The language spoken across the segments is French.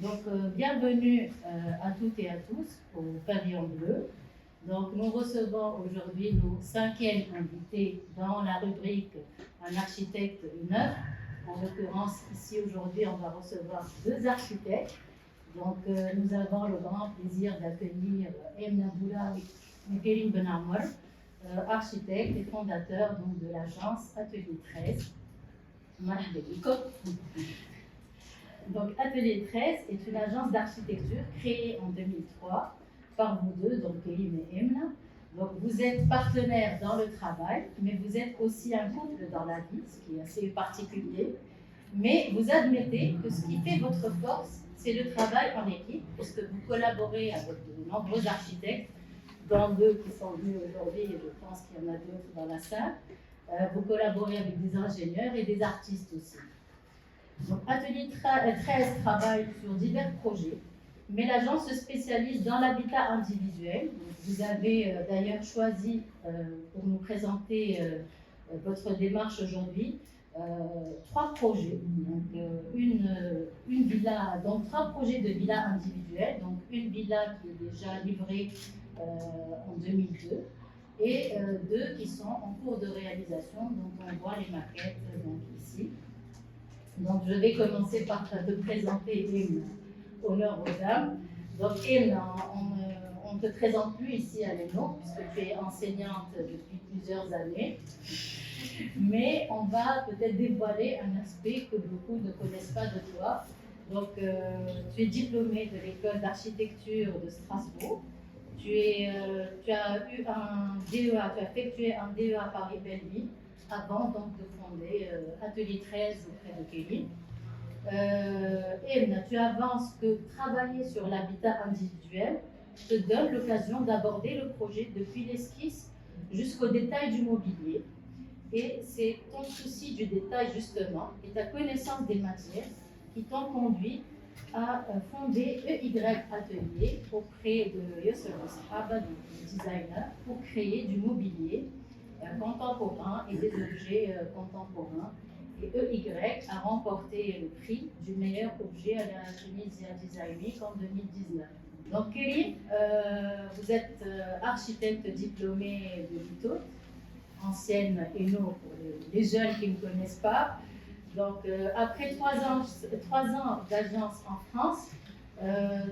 Donc, bienvenue à toutes et à tous au Pavillon Bleu. Donc, nous recevons aujourd'hui nos 5e invités dans la rubrique Un architecte, une œuvre. En l'occurrence, ici aujourd'hui, on va recevoir 2 architectes. Donc, nous avons le grand plaisir d'accueillir Emna Boulaoui et Kérim Benamor, architecte et fondateur donc, de l'agence Atelier 13. Donc, Atelier 13 est une agence d'architecture créée en 2003 par vous deux, donc Kérim et Emna. Donc, vous êtes partenaires dans le travail, mais vous êtes aussi un couple dans la vie, ce qui est assez particulier. Mais vous admettez que ce qui fait votre force, c'est le travail en équipe, puisque vous collaborez avec de nombreux architectes, dont 2 qui sont venus aujourd'hui, et je pense qu'il y en a d'autres dans la salle. Vous collaborez avec des ingénieurs et des artistes aussi. Donc, Atelier 13 travaille sur divers projets, mais l'agence se spécialise dans l'habitat individuel. Vous avez d'ailleurs choisi pour nous présenter votre démarche aujourd'hui 3 projets. Donc, une villa, donc 3 projets de villas individuelles. Donc, une villa qui est déjà livrée en 2002 et 2 qui sont en cours de réalisation. Donc, on voit les maquettes donc, ici. Donc, je vais commencer par te présenter Emna. Honneur aux dames. Donc, Emna, on ne te présente plus ici à l'ENO, puisque tu es enseignante depuis plusieurs années. Mais on va peut-être dévoiler un aspect que beaucoup ne connaissent pas de toi. Donc, tu es diplômée de l'école d'architecture de Strasbourg. Tu as eu un DEA, tu as effectué un DEA Paris-Belleville avant donc de fonder Atelier 13 auprès de Kérim. Emna, tu avances que travailler sur l'habitat individuel te donne l'occasion d'aborder le projet depuis l'esquisse jusqu'au détail du mobilier. Et c'est ton souci du détail justement et ta connaissance des matières qui t'ont conduit à fonder EY Atelier auprès de Yosser Sahaba, le designer, pour créer du mobilier contemporain et des objets contemporains. Et EY a remporté le prix du meilleur objet à la Tunisia Design Week en 2019. Donc Kérim, vous êtes architecte diplômé de l'ITO, ancienne ENO pour les jeunes qui ne connaissent pas. Donc après 3 ans d'agence en France,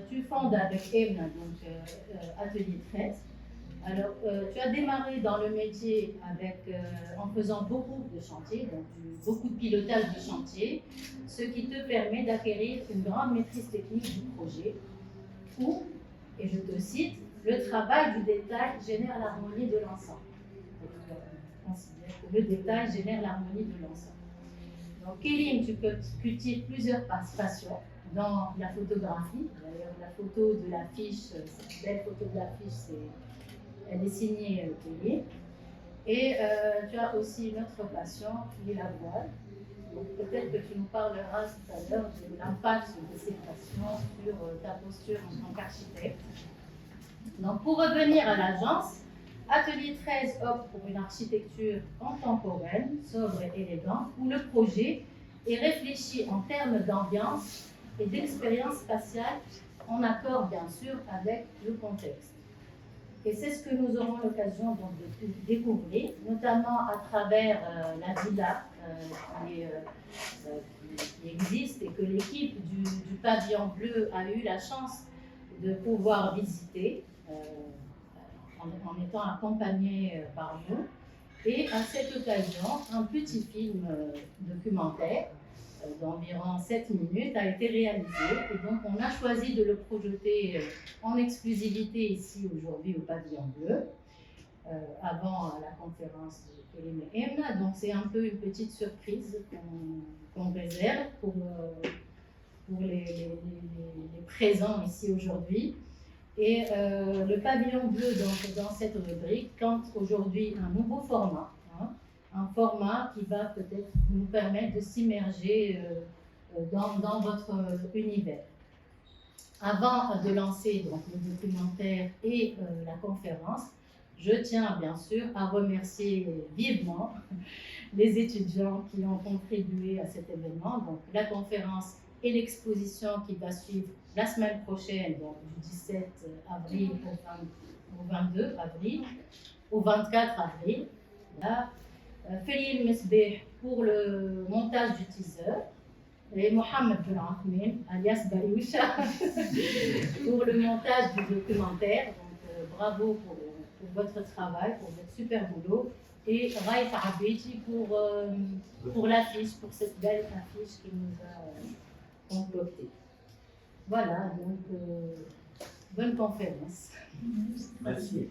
tu fondes avec Emna Atelier 13. Alors, tu as démarré dans le métier en faisant beaucoup de chantiers, donc beaucoup de pilotage de chantier, ce qui te permet d'acquérir une grande maîtrise technique du projet, où, et je te cite, le travail du détail génère l'harmonie de l'ensemble. On considère que le détail génère l'harmonie de l'ensemble. Donc, Kérim, tu cultives plusieurs passions dans la photographie. D'ailleurs, la photo de l'affiche, cette belle photo de l'affiche, elle est signée Kérim. Et tu as aussi une autre passion qui est la voile. Donc peut-être que tu nous parleras tout à l'heure de l'impact de ces passions sur ta posture en tant qu'architecte. Donc pour revenir à l'agence, Atelier 13 opte pour une architecture contemporaine, sobre et élégante, où le projet est réfléchi en termes d'ambiance et d'expérience spatiale, en accord bien sûr avec le contexte. Et c'est ce que nous aurons l'occasion de découvrir, notamment à travers la villa qui existe et que l'équipe du Pavillon Bleu a eu la chance de pouvoir visiter en étant accompagnée par nous. Et à cette occasion, un petit film documentaire d'environ 7 minutes a été réalisé et donc on a choisi de le projeter en exclusivité ici aujourd'hui au Pavillon Bleu avant la conférence de Kérim et Emna. Donc c'est un peu une petite surprise qu'on réserve pour les présents ici aujourd'hui. Et le Pavillon Bleu dans cette rubrique tente aujourd'hui un nouveau format. Un format qui va peut-être nous permettre de s'immerger dans votre univers. Avant de lancer donc, le documentaire et la conférence, je tiens bien sûr à remercier vivement les étudiants qui ont contribué à cet événement. Donc, la conférence et l'exposition qui va suivre la semaine prochaine, donc du 17 avril au 22 avril, au 24 avril. Là, Félix Mesbeh pour le montage du teaser et Mohamed Ben Ahmed, alias Barioucha, pour le montage du documentaire. Donc, bravo pour votre travail, pour votre super boulot. Et Raif Abeti pour l'affiche, pour cette belle affiche qui nous a concoctée. Voilà, donc bonne conférence. Merci.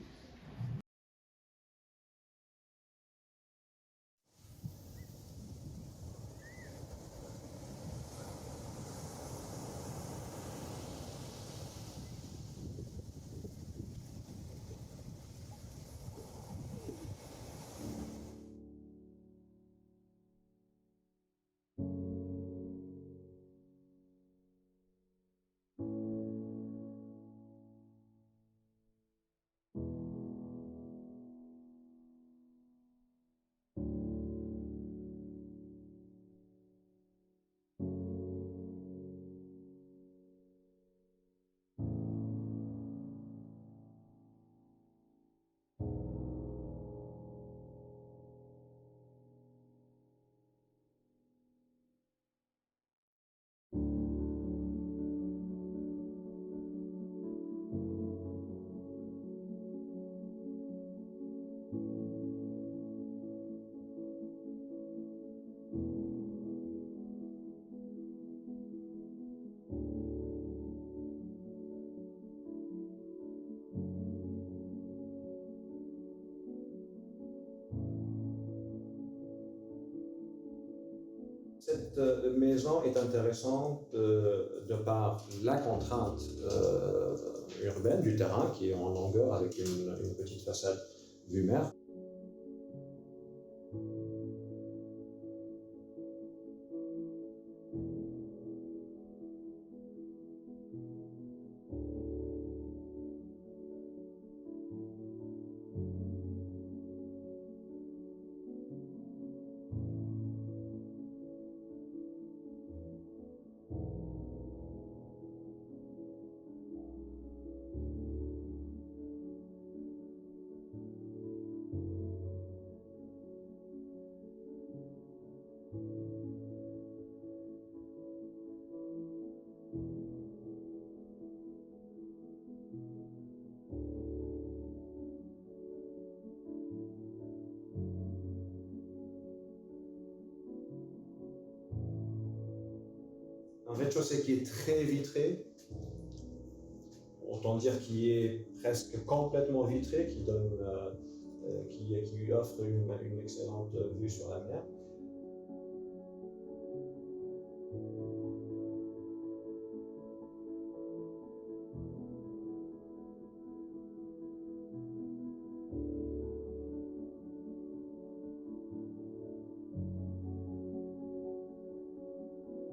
Cette maison est intéressante de par la contrainte urbaine du terrain qui est en longueur avec une petite façade vue mer. Un rez-de-chaussée qui est très vitré, autant dire qui est presque complètement vitré, qui lui offre une excellente vue sur la mer.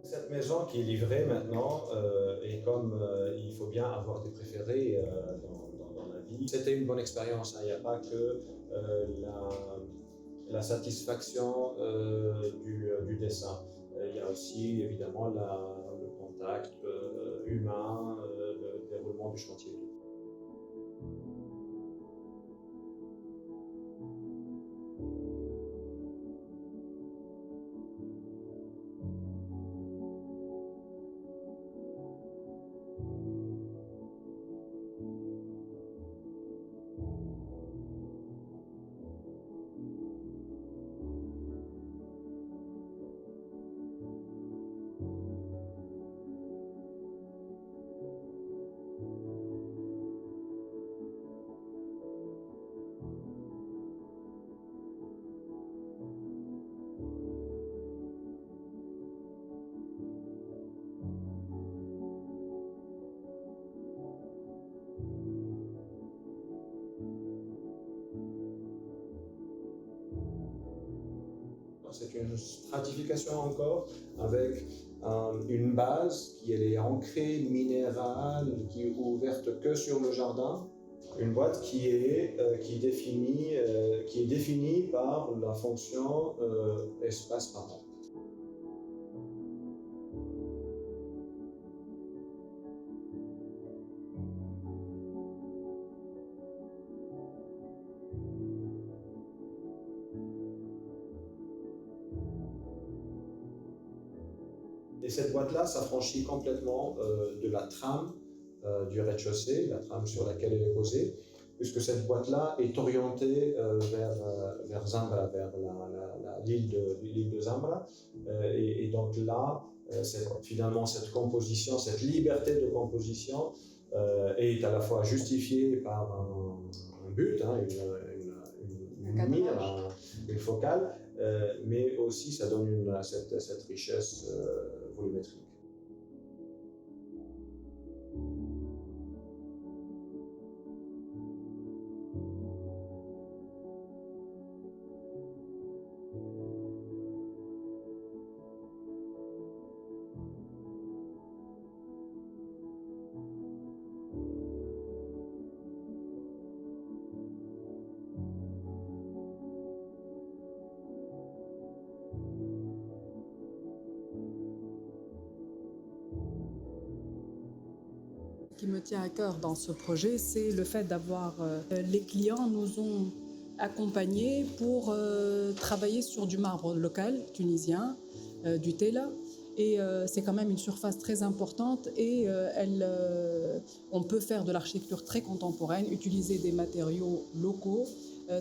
Cette maison qui est livrée maintenant, et comme il faut bien avoir des préférés dans la vie, c'était une bonne expérience. Il n'y a pas que la satisfaction du dessin. Il y a aussi évidemment le contact humain, le déroulement du chantier. C'est une stratification encore avec une base qui est ancrée minérale, qui est ouverte que sur le jardin. Une boîte qui est définie par la fonction espace par an. Et cette boîte-là s'affranchit complètement de la trame du rez-de-chaussée, la trame sur laquelle elle est posée, puisque cette boîte-là est orientée vers Zambra, vers l'île de Zambra. Et donc là, finalement, cette composition, cette liberté de composition est à la fois justifiée par un but, hein, une mire, une focale, mais aussi ça donne cette richesse volumétrique. Ce qui me tient à cœur dans ce projet, c'est le fait d'avoir... les clients nous ont accompagnés pour travailler sur du marbre local tunisien, du Tela. Et c'est quand même une surface très importante et on peut faire de l'architecture très contemporaine, utiliser des matériaux locaux,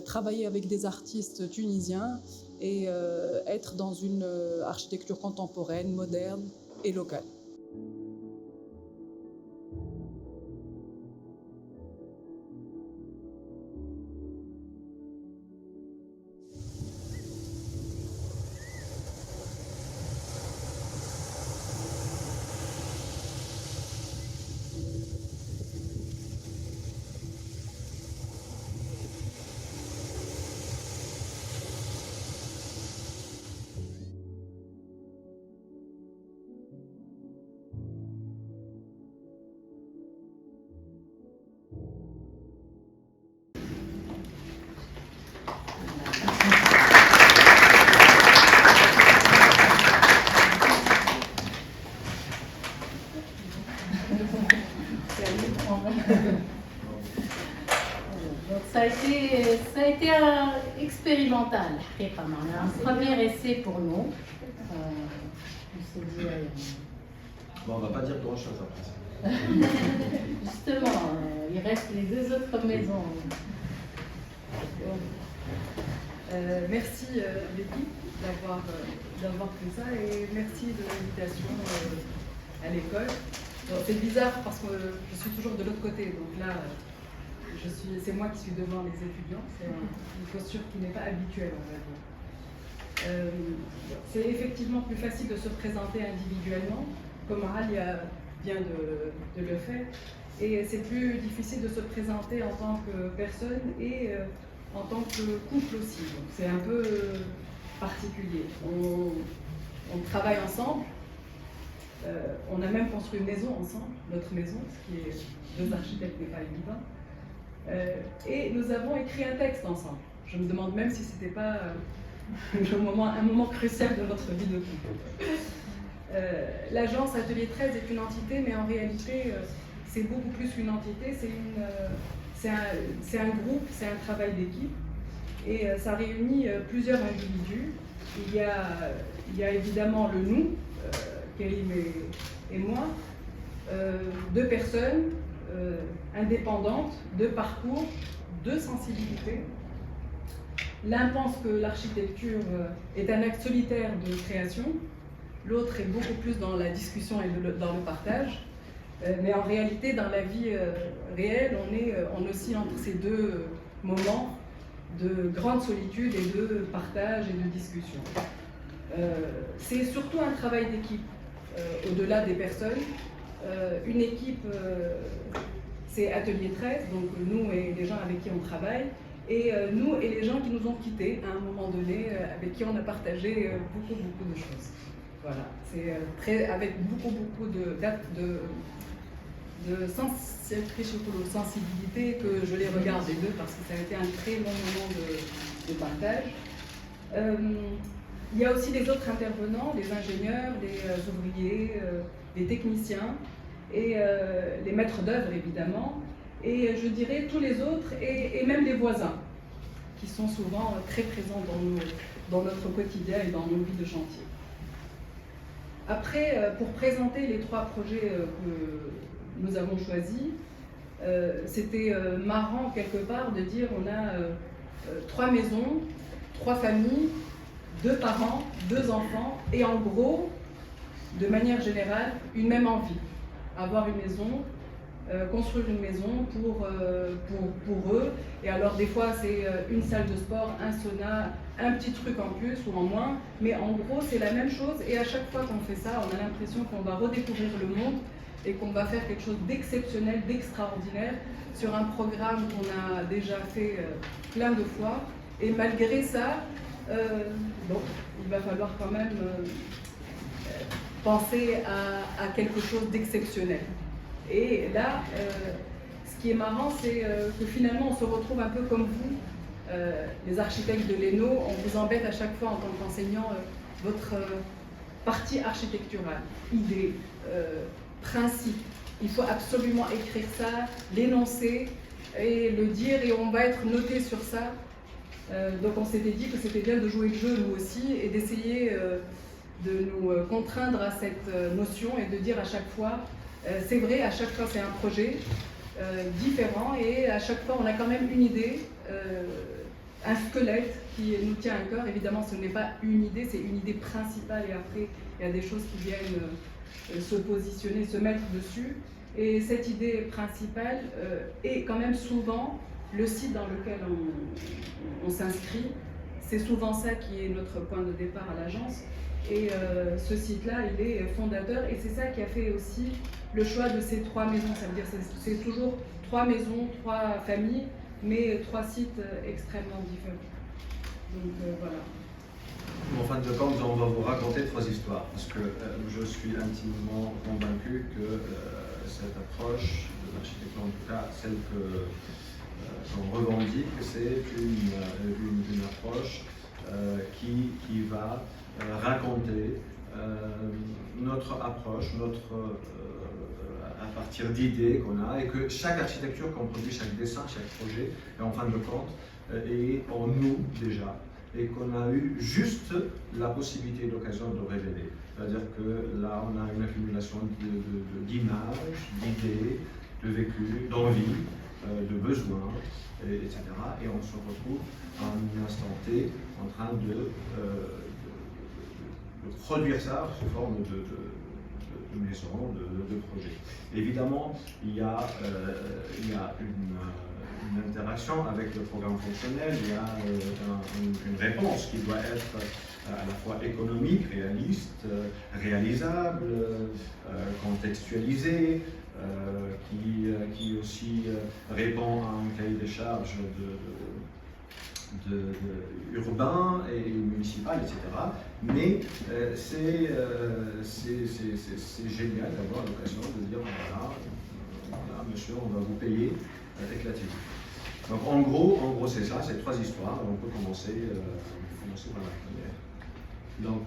travailler avec des artistes tunisiens et être dans une architecture contemporaine, moderne et locale. Donc ça a été expérimental, un premier essai pour nous. On s'est dit, bon, on ne va pas dire grand chose après ça. Justement, il reste les deux autres maisons. Merci l'équipe d'avoir fait ça et merci de l'invitation à l'école. C'est bizarre parce que je suis toujours de l'autre côté, donc là c'est moi qui suis devant les étudiants, c'est une posture qui n'est pas habituelle, on va dire. C'est effectivement plus facile de se présenter individuellement, comme Alia vient de le faire, et c'est plus difficile de se présenter en tant que personne et en tant que couple aussi, donc c'est un peu particulier. On travaille ensemble, on a même construit une maison ensemble, notre maison, ce qui est deux architectes n'est pas évident. Et nous avons écrit un texte ensemble. Je me demande même si ce n'était pas un moment crucial de notre vie de couple. L'agence Atelier 13 est une entité, mais en réalité, c'est beaucoup plus qu'une entité, c'est un groupe, c'est un travail d'équipe, et ça réunit plusieurs individus. Il y a évidemment le nous, Karim et moi, deux personnes indépendantes, de parcours, de sensibilité. L'un pense que l'architecture est un acte solitaire de création, l'autre est beaucoup plus dans la discussion et dans le partage. Mais en réalité, dans la vie réelle, on oscille entre ces deux moments de grande solitude et de partage et de discussion. C'est surtout un travail d'équipe, au-delà des personnes. Une équipe, c'est Atelier 13, donc nous et les gens avec qui on travaille, et nous et les gens qui nous ont quittés à un moment donné, avec qui on a partagé beaucoup de choses. Voilà, c'est avec beaucoup de sensibilité que je les regarde les deux, parce que ça a été un très bon moment de partage. Il y a aussi les autres intervenants, les ingénieurs, les ouvriers, les techniciens et les maîtres d'œuvre évidemment, et je dirais tous les autres et même les voisins qui sont souvent très présents dans notre quotidien et dans nos vies de chantier. Après, pour présenter les 3 projets que nous avons choisis, c'était marrant quelque part de dire on a 3 maisons, 3 familles, 2 parents, 2 enfants, et en gros, de manière générale, une même envie, avoir une maison, construire une maison pour eux. Et alors des fois c'est une salle de sport, un sauna, un petit truc en plus ou en moins, mais en gros c'est la même chose, et à chaque fois qu'on fait ça, on a l'impression qu'on va redécouvrir le monde et qu'on va faire quelque chose d'exceptionnel, d'extraordinaire sur un programme qu'on a déjà fait plein de fois. Et malgré ça, bon, il va falloir quand même penser à quelque chose d'exceptionnel. Et là, ce qui est marrant, c'est que finalement, on se retrouve un peu comme vous, les architectes de l'ENO. On vous embête à chaque fois en tant qu'enseignant votre partie architecturale, idée, principe. Il faut absolument écrire ça, l'énoncer et le dire, et on va être noté sur ça. Donc on s'était dit que c'était bien de jouer le jeu nous aussi et d'essayer de nous contraindre à cette notion et de dire à chaque fois, c'est vrai, à chaque fois c'est un projet différent, et à chaque fois on a quand même une idée, un squelette qui nous tient à cœur. Évidemment ce n'est pas une idée, c'est une idée principale, et après il y a des choses qui viennent se positionner, se mettre dessus. Et cette idée principale est quand même souvent le site dans lequel on s'inscrit. C'est souvent ça qui est notre point de départ à l'agence. Et ce site-là, il est fondateur, et c'est ça qui a fait aussi le choix de ces 3 maisons. Ça veut dire que c'est toujours 3 maisons, 3 familles, mais 3 sites extrêmement différents. Donc voilà. En fin de compte, on va vous raconter 3 histoires, parce que je suis intimement convaincu que cette approche de l'architecture, en tout cas celle qu'on revendique, c'est une approche qui va raconter notre approche, à partir d'idées qu'on a, et que chaque architecture qu'on produit, chaque dessin, chaque projet, est en fin de compte est en nous déjà, et qu'on a eu juste la possibilité et l'occasion de révéler. C'est-à-dire que là, on a une accumulation d'images, d'idées, de vécu, d'envie, de besoins, etc. Et on se retrouve à un instant T en train de produire ça sous forme de maison, de projet. Évidemment, il y a une interaction avec le programme fonctionnel, il y a une réponse qui doit être à la fois économique, réaliste, réalisable, contextualisée, qui aussi répond à un cahier des charges urbain et municipal, etc. Mais c'est génial d'avoir l'occasion de dire voilà, monsieur, on va vous payer, éclatez-vous. Donc en gros c'est ça, c'est 3 histoires. On peut commencer par la première. Donc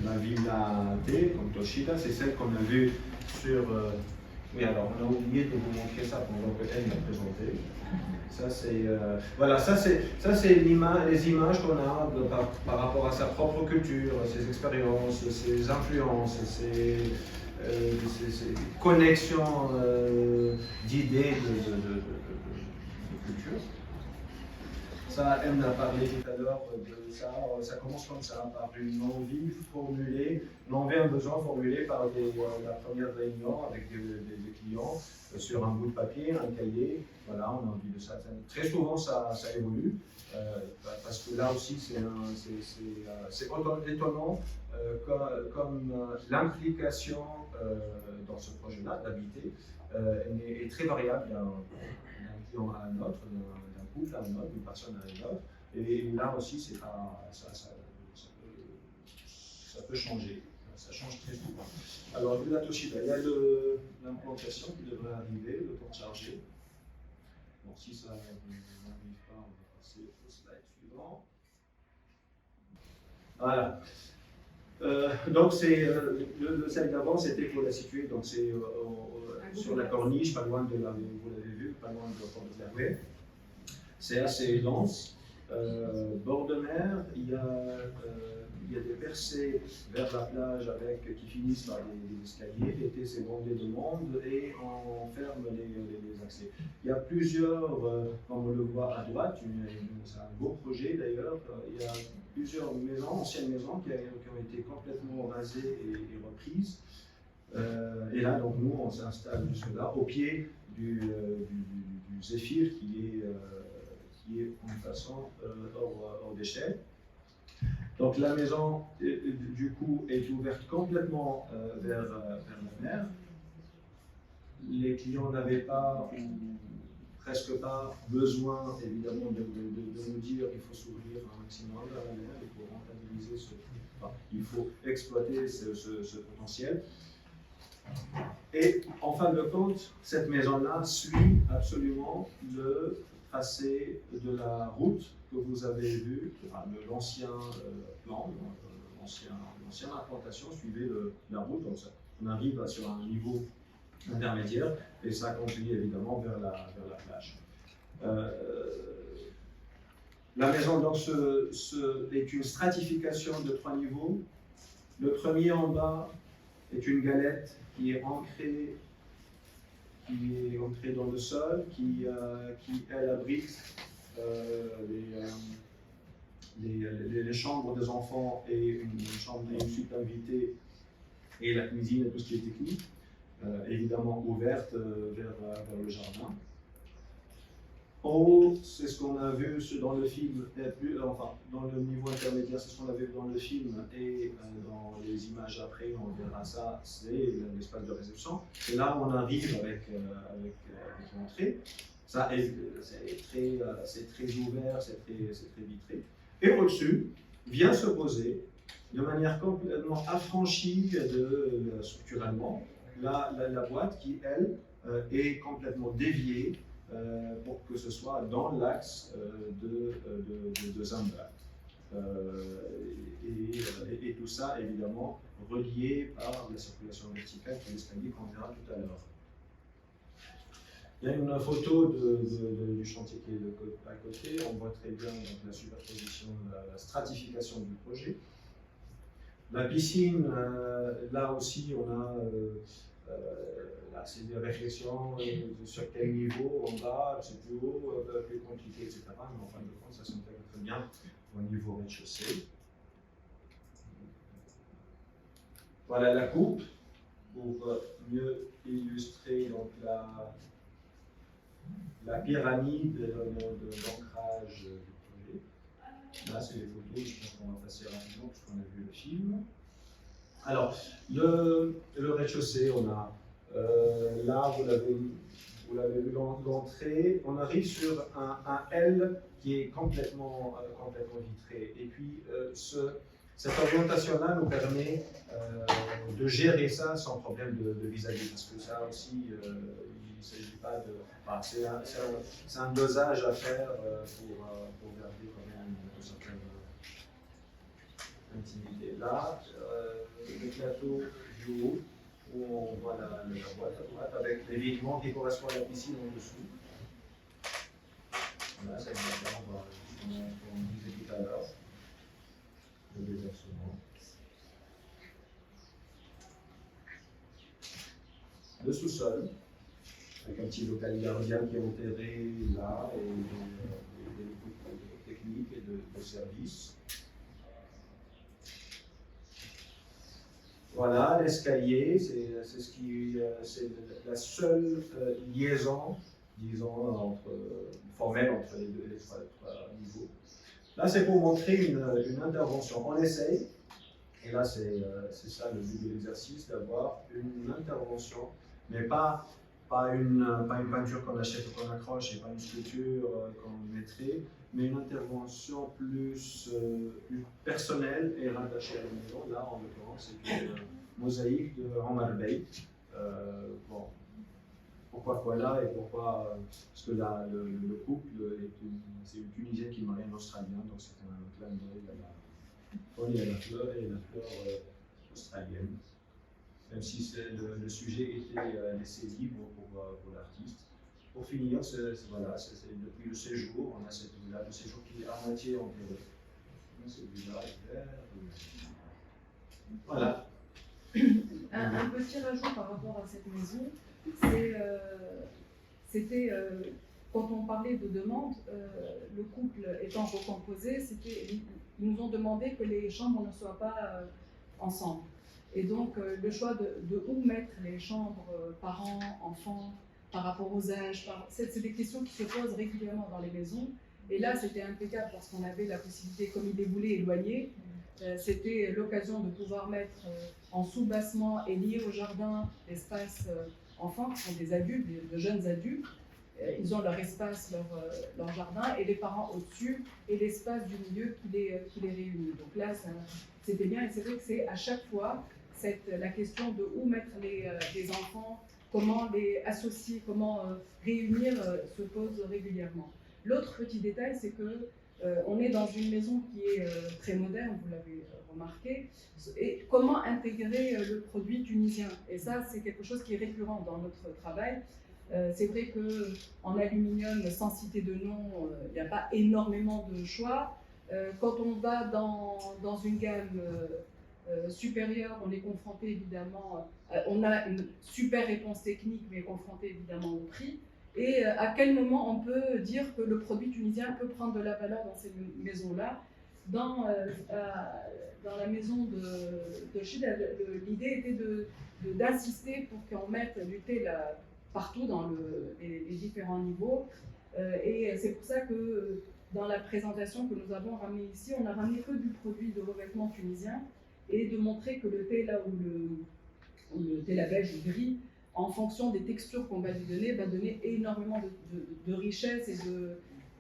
la Villa T, comme Toshida, c'est celle qu'on a vue sur... oui, alors on a oublié de vous montrer ça pendant que elle m'a présenté. Ça c'est voilà, ça c'est les images qu'on a par rapport à sa propre culture, ses expériences, ses influences, ses connexions d'idées de culture. Ça, elle m'a parlé tout à l'heure de ça. Ça commence comme ça, par une envie formulée, un besoin formulé par la première réunion avec des clients sur un bout de papier, un cahier. Voilà, on a envie de ça. Très souvent, ça évolue, parce que là aussi, c'est étonnant comme l'implication dans ce projet-là, d'habiter, est très variable d'un client à un autre, d'un couple à un autre, d'une personne à une autre. Et là aussi, ça peut changer. Ça change très souvent. Alors, Villa Toshida, il y a l'implantation qui devrait arriver, le temps de charger. Donc, si ça n'arrive pas, on va passer au slide suivant. Voilà. Donc, le slide d'avant, c'était pour la situer. Donc, c'est sur la corniche, pas loin de la, vous l'avez vu, pas loin de Port de Clermont. C'est assez dense. Bord de mer, il y a des percées vers la plage qui finissent par des escaliers. L'été, c'est bondé de monde et on ferme les accès. Il y a plusieurs, comme on le voit à droite, c'est un beau projet d'ailleurs, il y a plusieurs maisons, anciennes maisons qui ont été complètement rasées et reprises. Et là, donc, nous, on s'installe jusque là, au pied du Zéphyr qui est en façon hors d'échelle. Donc la maison, du coup, est ouverte complètement vers la mer. Les clients n'avaient pas, ou presque pas, besoin, évidemment, de nous dire qu'il faut s'ouvrir un maximum vers la mer, il faut rentabiliser il faut exploiter ce potentiel. Et en fin de compte, cette maison-là suit absolument le tracé de la route que vous avez vu, l'ancien plan, l'ancienne implantation suivait la route. Donc on arrive sur un niveau intermédiaire et ça continue évidemment vers la plage. La maison donc, est une stratification de 3 niveaux. Le premier en bas est une galette qui est ancrée dans le sol, qui elle abrite les chambres des enfants et une chambre et une suite invitée et la cuisine et tout ce qui est technique, évidemment ouverte vers le jardin. En haut, c'est ce qu'on a vu dans le film, dans le niveau intermédiaire, c'est ce qu'on a vu dans le film et dans les images après, on verra ça, c'est l'espace de réception. Et là, on arrive avec l'entrée. Ça, c'est très ouvert, c'est très vitré. Et au-dessus, vient se poser de manière complètement affranchie structurellement la boîte qui, elle, est complètement déviée pour que ce soit dans l'axe de Zambra. Et tout ça, évidemment, relié par la circulation verticale qui est l'escalier qu'on verra tout à l'heure. Il y a une photo du chantier qui est à côté. On voit très bien donc, la superposition, la stratification du projet. La piscine, là aussi, on a c'est des réflexions sur quel niveau, en bas, c'est plus haut, plus compliqué, etc. Mais en fin de compte, ça s'intègre très bien au niveau rez-de-chaussée. Voilà la coupe pour mieux illustrer donc, la pyramide d'ancrage du projet. Là, c'est les photos, je pense qu'on va passer rapidement puisqu'on a vu le film. Alors, le rez-de-chaussée, on a là, vous l'avez vu l'entrée, on arrive sur un L qui est complètement vitré. Et puis, cette orientation-là nous permet de gérer ça sans problème de vis-à-vis, parce que ça aussi, il ne s'agit pas de... Enfin, c'est un dosage à faire pour garder quand même une certaine intimité. Là, le plateau du haut, où on voit la boîte à droite avec l'évitement qui correspond à la piscine en dessous. Voilà, c'est exactement comme on disait tout à l'heure, le déversement. Le sous-sol, avec un petit local gardien qui est enterré là, et des équipes techniques et de services. Voilà, l'escalier, c'est la seule liaison, disons, formelle entre les trois niveaux. Là, c'est pour montrer une intervention. On essaye, et là, c'est ça le but de l'exercice, d'avoir une intervention, mais pas une peinture qu'on achète ou qu'on accroche, et pas une sculpture qu'on mettrait, mais une intervention plus personnelle et rattachée à la maison. Là, en l'occurrence, c'est une mosaïque de Omar Bey. Bon, pourquoi Koala et pourquoi parce que le couple, c'est une Tunisienne qui marie un Australien, donc c'est un clin d'œil à la fleur australienne. Même si le sujet était laissé libre pour l'artiste. Pour finir, voilà, depuis le séjour, on a cette vue-là, le séjour qui est à moitié enterré. Cette vue-là est verte. Voilà. Un petit rajout par rapport à cette maison, c'était quand on parlait de demande, le couple étant recomposé, ils nous ont demandé que les chambres ne soient pas ensemble. Et donc le choix de où mettre les chambres parents, enfants, par rapport aux âges, c'est des questions qui se posent régulièrement dans les maisons. Et là, c'était impeccable parce qu'on avait la possibilité, comme il les voulait éloigner, c'était l'occasion de pouvoir mettre en sous-bassement et lié au jardin l'espace enfants, qui sont des adultes, de jeunes adultes. Ils ont leur espace, leur jardin, et les parents au-dessus, et l'espace du milieu qui les réunit. Donc là, c'était bien, et c'est vrai que c'est à chaque fois la question de où mettre les enfants, comment les associer, comment réunir se pose régulièrement. L'autre petit détail, c'est que on est dans une maison qui est très moderne, vous l'avez remarqué, et comment intégrer le produit tunisien. Et ça, c'est quelque chose qui est récurrent dans notre travail. C'est vrai qu'en aluminium, sans citer de nom, il n'y a pas énormément de choix. Quand on va dans une gamme supérieure, on est confronté évidemment, on a une super réponse technique, mais confronté évidemment au prix. Et à quel moment on peut dire que le produit tunisien peut prendre de la valeur dans ces maisons-là? Dans la maison de Chid, l'idée était d'insister pour qu'on mette du thé là, partout dans les différents niveaux. Et c'est pour ça que dans la présentation que nous avons ramenée ici, on n'a ramené que du produit de revêtement tunisien et de montrer que le thé là ou le thé la belge ou gris, en fonction des textures qu'on va lui donner, va donner énormément de richesse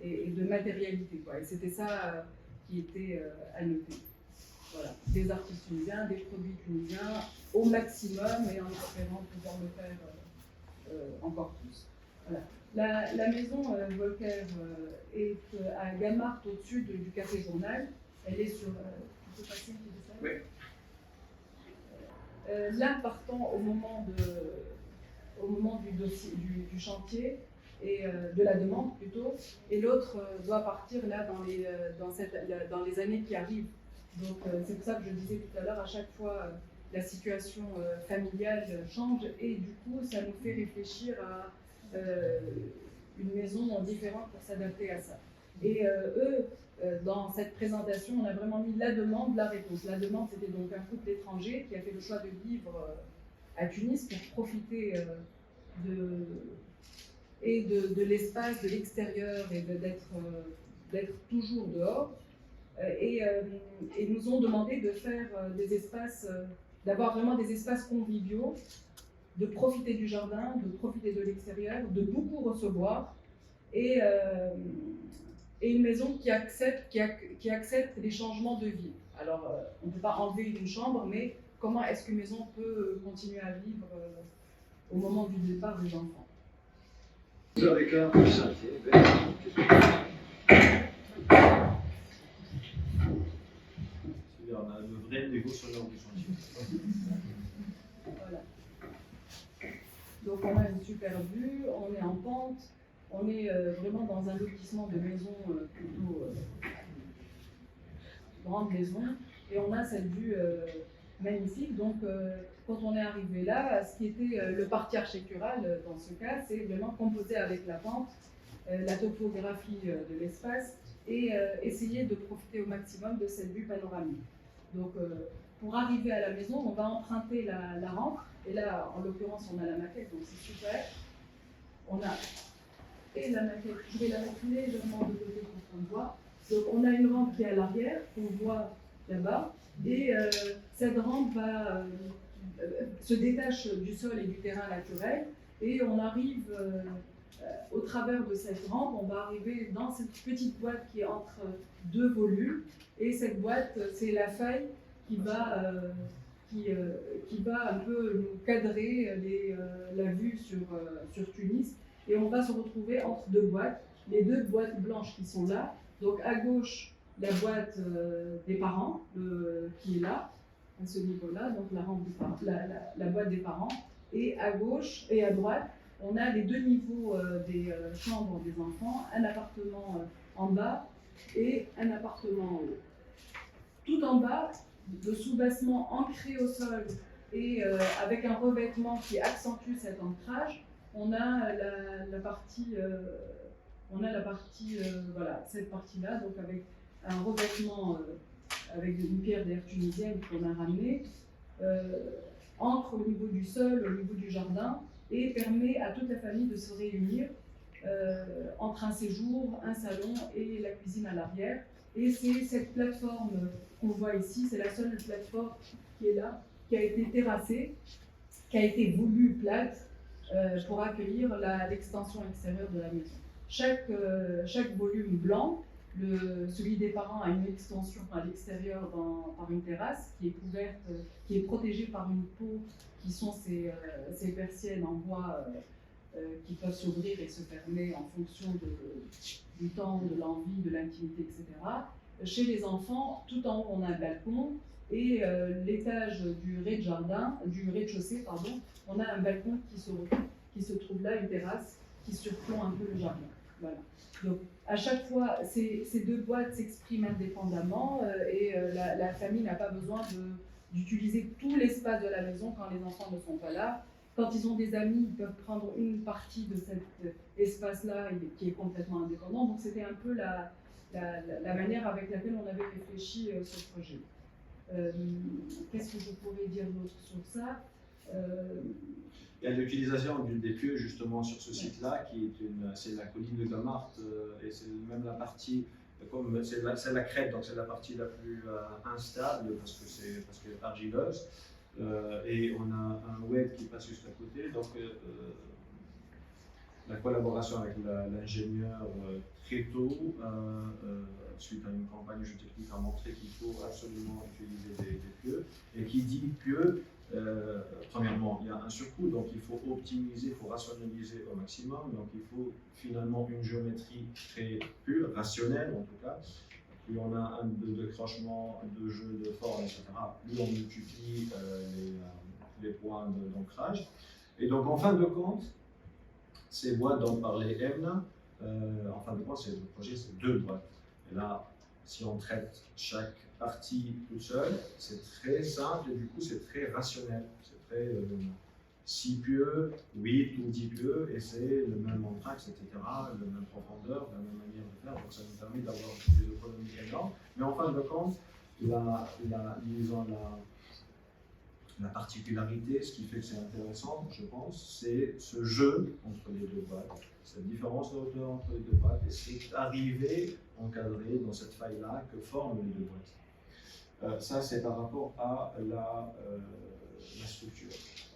et de matérialité, quoi. Et c'était ça qui était à noter. Voilà, des artistes tunisiens, des produits tunisiens au maximum et en espérant pouvoir le faire encore plus. Voilà. La maison Volker est à Gamart au-dessus du Café Journal. Elle est sur... tu peux passer, oui. Là, partant au moment du dossier, du chantier et de la demande plutôt, et l'autre doit partir là dans les années qui arrivent. Donc c'est pour ça que je disais tout à l'heure, à chaque fois la situation familiale change et du coup ça nous fait réfléchir à une maison différente pour s'adapter à ça. Et eux, dans cette présentation, on a vraiment mis la demande, la réponse. La demande, c'était donc un couple étranger qui a fait le choix de vivre à Tunis pour profiter de l'espace, de l'extérieur et d'être toujours dehors. Et nous ont demandé de faire des espaces, d'avoir vraiment des espaces conviviaux, de profiter du jardin, de profiter de l'extérieur, de beaucoup recevoir, et une maison qui accepte les changements de vie. Alors, on ne peut pas enlever une chambre, mais comment est-ce qu'une maison peut continuer à vivre au moment du départ des enfants? Avec un chantier. On a le vrai niveau sur l'heure du chantier. Voilà. Donc on a une super vue, on est en pente, on est vraiment dans un lotissement de maisons plutôt grande maison, et on a cette vue magnifique. Donc quand on est arrivé là, ce qui était le parti architectural dans ce cas, c'est vraiment composer avec la pente, la topographie de l'espace, et essayer de profiter au maximum de cette vue panoramique. Donc pour arriver à la maison, on va emprunter la rampe, et là en l'occurrence on a la maquette, donc c'est super. On a et la maquette, je vais la mettre légèrement de côté pour qu'on voit. Donc on a une rampe qui est à l'arrière, qu'on voit là-bas, et cette rampe se détache du sol et du terrain naturel, et on arrive au travers de cette rampe, on va arriver dans cette petite boîte qui est entre deux volumes, et cette boîte, c'est la faille qui va un peu nous cadrer la vue sur Tunis, et on va se retrouver entre deux boîtes, les deux boîtes blanches qui sont là. Donc à gauche, la boîte des parents qui est là, à ce niveau-là, donc la boîte des parents, et à gauche et à droite, on a les deux niveaux des chambres des enfants, un appartement en bas et un appartement en haut. Tout en bas, de sous-bassement ancré au sol et avec un revêtement qui accentue cet ancrage, on a la partie, voilà, cette partie-là, donc avec un revêtement avec une pierre d'air tunisienne qu'on a ramenée, ancre au niveau du sol, au niveau du jardin, et permet à toute la famille de se réunir entre un séjour, un salon et la cuisine à l'arrière. Et c'est cette plateforme qu'on voit ici, c'est la seule plateforme qui est là, qui a été terrassée, qui a été voulue plate pour accueillir l'extension extérieure de la maison. Chaque volume blanc, celui des parents a une extension à l'extérieur par une terrasse qui est couverte, qui est protégée par une peau qui sont ces persiennes en bois qui peuvent s'ouvrir et se fermer en fonction du temps, de l'envie, de l'intimité, etc. Chez les enfants, tout en haut, on a un balcon et l'étage du rez-de-chaussée, on a un balcon qui se trouve là, une terrasse qui surplombe un peu le jardin. Voilà. Donc, à chaque fois, ces deux boîtes s'expriment indépendamment et la famille n'a pas besoin d'utiliser tout l'espace de la maison quand les enfants ne sont pas là. Quand ils ont des amis, ils peuvent prendre une partie de cet espace-là qui est complètement indépendant. Donc, c'était un peu la manière avec laquelle on avait réfléchi sur le projet. Qu'est-ce que je pourrais dire d'autre sur ça? Il y a l'utilisation des pieux justement sur ce site-là, c'est la colline de Gamart, et c'est même la partie, comme c'est la crête, donc c'est la partie la plus instable parce qu'elle est argileuse, et on a un oued qui passe juste à côté, donc la collaboration avec l'ingénieur très tôt, suite à une campagne géotechnique, a montré qu'il faut absolument utiliser des pieux, et qui dit pieux, premièrement, il y a un surcoût, donc il faut optimiser, il faut rationaliser au maximum, donc il faut finalement une géométrie très pure, rationnelle en tout cas. Plus on a un de crochement, de jeu de forme, etc., plus on multiplie les points d'ancrage. Et donc en fin de compte, ces boîtes dont parlait Emna, en fin de compte, le projet c'est 2 boîtes. Et là, si on traite chaque partie toute seule, c'est très simple et du coup c'est très rationnel. C'est très 6 pieux, 8 ou 10 pieux, et c'est le même entraxe, etc., la même profondeur, la même manière de faire. Donc ça nous permet d'avoir des économies énormes. Mais en fin de compte, la particularité, ce qui fait que c'est intéressant, je pense, c'est ce jeu entre les deux boîtes, cette différence de hauteur entre les deux boîtes, et c'est d'arriver encadré dans cette faille-là que forment les deux boîtes. Ça, c'est par rapport à la structure.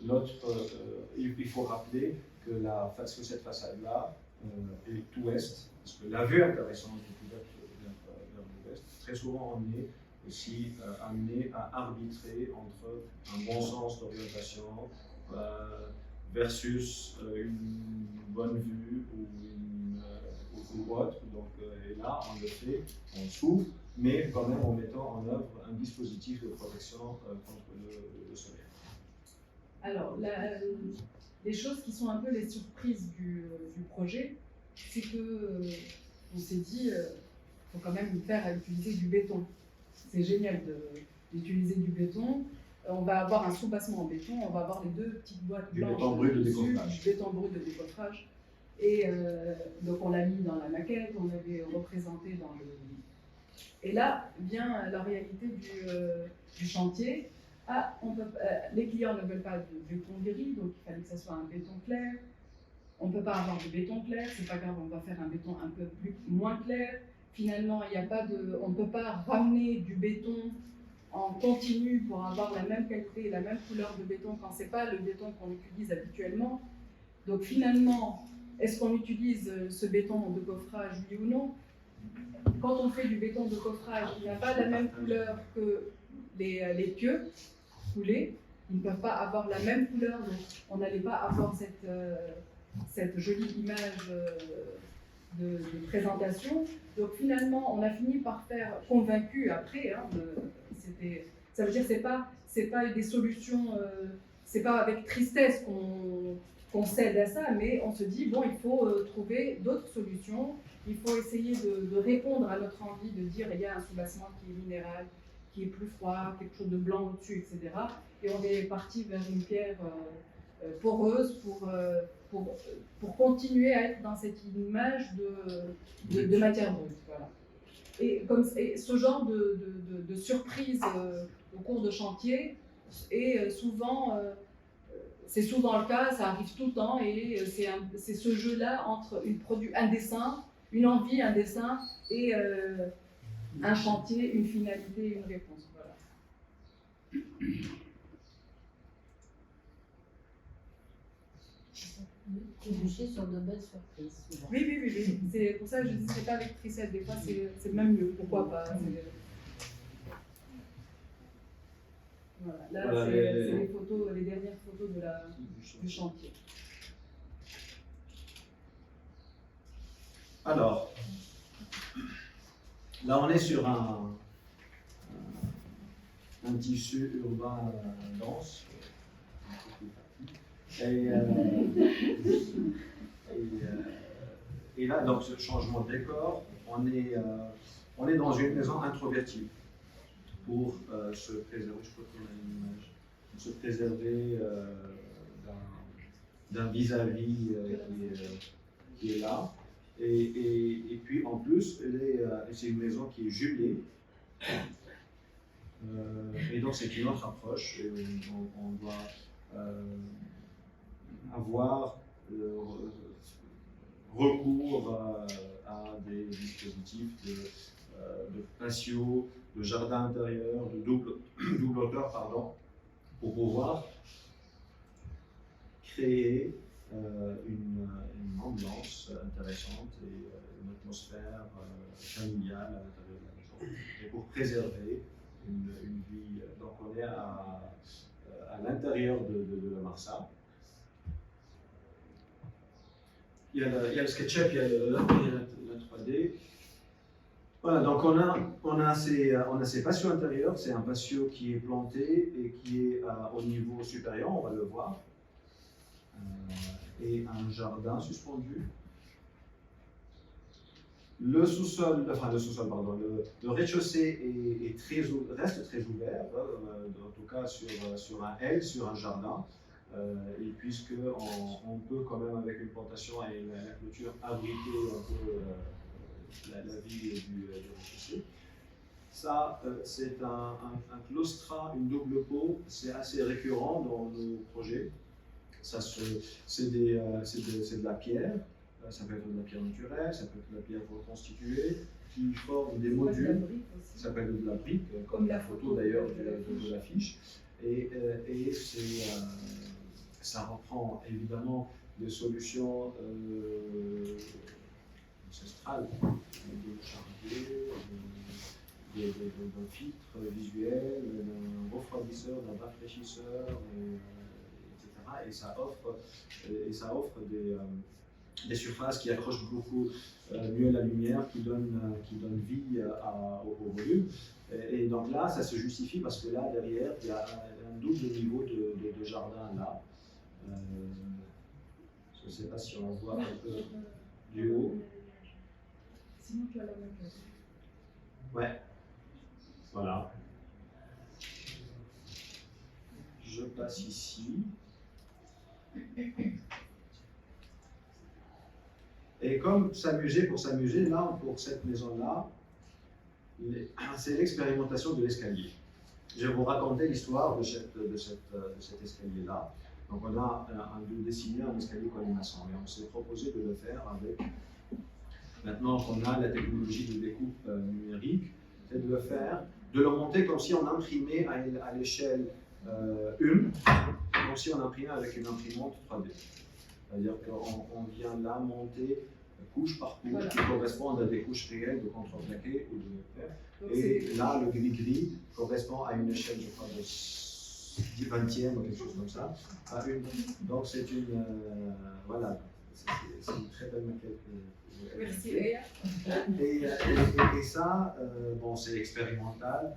L'autre, il faut rappeler que cette façade-là est ouest, parce que la vue intéressante est ouverte vers l'ouest. Très souvent, on est aussi amené à arbitrer entre un bon sens d'orientation versus une bonne vue ou autre. Donc, et là, on le fait, on s'ouvre, mais quand même en mettant en œuvre un dispositif de protection contre le soleil. Alors, les choses qui sont un peu les surprises du projet, c'est que on s'est dit, faut quand même faire utiliser du béton. C'est génial d'utiliser du béton. On va avoir un sous-bassement en béton, on va avoir les 2 petites boîtes blanches. Du béton brut de décoffrage. Du béton brut de décoffrage. Et donc on l'a mis dans la maquette, on l'avait représenté dans le... Et là vient la réalité du chantier. Les clients ne veulent pas de béton gris, donc il fallait que ça soit un béton clair. On ne peut pas avoir de béton clair, c'est pas grave, on va faire un béton un peu moins clair. Finalement, on ne peut pas ramener du béton en continu pour avoir la même qualité et la même couleur de béton quand ce n'est pas le béton qu'on utilise habituellement. Donc finalement, est-ce qu'on utilise ce béton de coffrage, oui ou non? Quand on fait du béton de coffrage, il n'a pas la même couleur que les pieux coulés. Ils ne peuvent pas avoir la même couleur, donc on n'allait pas avoir cette jolie image de présentation. Donc finalement, on a fini par faire convaincu après. Ça veut dire que c'est pas des solutions, c'est pas avec tristesse qu'on cède à ça, mais on se dit bon, il faut trouver d'autres solutions. Il faut essayer de répondre à notre envie de dire il y a un sous-bassement qui est minéral, qui est plus froid, quelque chose de blanc au-dessus, etc. Et on est parti vers une pierre poreuse pour continuer à être dans cette image de matière brute. Voilà. Et ce genre de surprise au cours de chantier est souvent, c'est souvent le cas, ça arrive tout le temps, et c'est ce jeu-là entre un dessin, une envie, un dessin, et un chantier, une finalité, une réponse. Voilà. Trébucher sur de belles surprises. Souvent. Oui. C'est pour ça que je dis c'est pas avec tristesse, des fois c'est même mieux, pourquoi pas. Voilà. Là, Voilà, c'est les dernières photos du chantier. Alors, là on est sur un tissu urbain dense. Et là, donc ce changement de décor, on est dans une maison introvertie pour se préserver, je crois qu'on a une image, pour se préserver d'un vis-à-vis qui est là. Et puis en plus, c'est une maison qui est jumelée. Et donc c'est une autre approche. Et on doit avoir recours à des dispositifs de patio, de jardin intérieur, de double hauteur, pardon, pour pouvoir créer une ambiance intéressante et une atmosphère familiale à l'intérieur de la maison, et pour préserver une vie. Donc on est à l'intérieur de la Marsa. Il y a le SketchUp, il y a la 3D. Voilà, donc on a ces patios intérieurs. C'est un patio qui est planté et qui est au niveau supérieur, on va le voir. Et un jardin suspendu. Le sous-sol, pardon, le rez-de-chaussée reste très ouvert, en tout cas sur un L, sur un jardin. Et puisqu'on peut quand même, avec une plantation et la clôture, abriter un peu la vie du rez-de-chaussée. Ça, c'est un claustrat, une double peau, c'est assez récurrent dans nos projets. C'est de la pierre, ça peut être de la pierre naturelle, ça peut être de la pierre reconstituée, qui forme des modules, ça peut être de la brique, comme la photo d'ailleurs de l'affiche. Et ça reprend évidemment des solutions ancestrales, de charrier, d'un filtre visuel, d'un refroidisseur, d'un rafraîchisseur, etc. Et ça offre des surfaces qui accrochent beaucoup mieux la lumière, qui donnent vie au volume. Et donc là, ça se justifie parce que là, derrière, il y a un double niveau de jardin là. Je ne sais pas si on voit un peu du haut. Sinon, tu as la maquette. Ouais. Voilà. Je passe ici. Et comme s'amuser pour s'amuser, là, pour cette maison-là, c'est l'expérimentation de l'escalier. Je vais vous raconter l'histoire de cet escalier-là. Donc on a dessiné un escalier colimaçon et on s'est proposé de le faire avec, maintenant qu'on a la technologie de découpe numérique, c'est de le monter comme si on imprimait à l'échelle 1, comme si on imprimait avec une imprimante 3D. C'est-à-dire qu'on vient là monter couche par couche, voilà, qui correspondent à des couches réelles de contreplaqué ou de fer. Et là, le gris-gris correspond à une échelle, je crois, de 20e ou quelque chose comme ça. Donc c'est une, voilà, c'est une très belle maquette. Merci. Et ça, bon, c'est expérimental.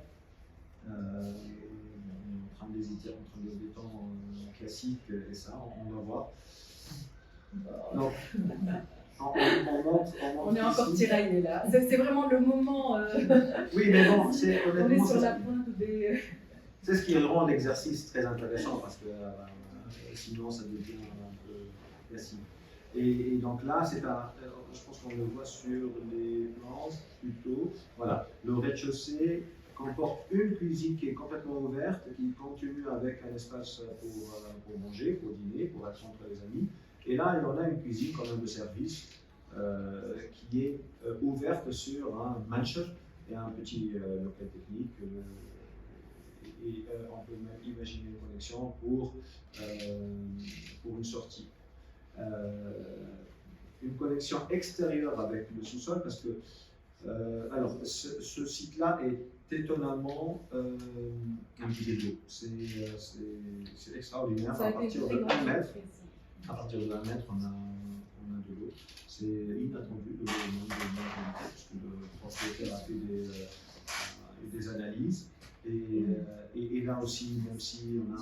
On est en train d'hésiter entre le béton classique et ça, on va voir. Donc, on est encore tiraillé là. C'est vraiment le moment. Oui, mais bon, on est sur la pointe C'est ce qui rend l'exercice très intéressant parce que sinon ça devient un peu classique. Et donc là, je pense qu'on le voit sur les plans plutôt. Voilà, le rez-de-chaussée comporte une cuisine qui est complètement ouverte, qui continue avec un espace pour manger, pour dîner, pour être entre les amis. Et là, il y en a une cuisine quand même de service qui est ouverte sur un mancher et un petit local technique. Et on peut même imaginer une connexion pour une sortie. Une connexion extérieure avec le sous-sol parce que alors ce site-là est étonnamment imbué d'eau. C'est extraordinaire. À partir de 1 mètre, on a de l'eau. C'est inattendu de l'eau parce que le propriétaire a fait des analyses. Et là aussi, même si on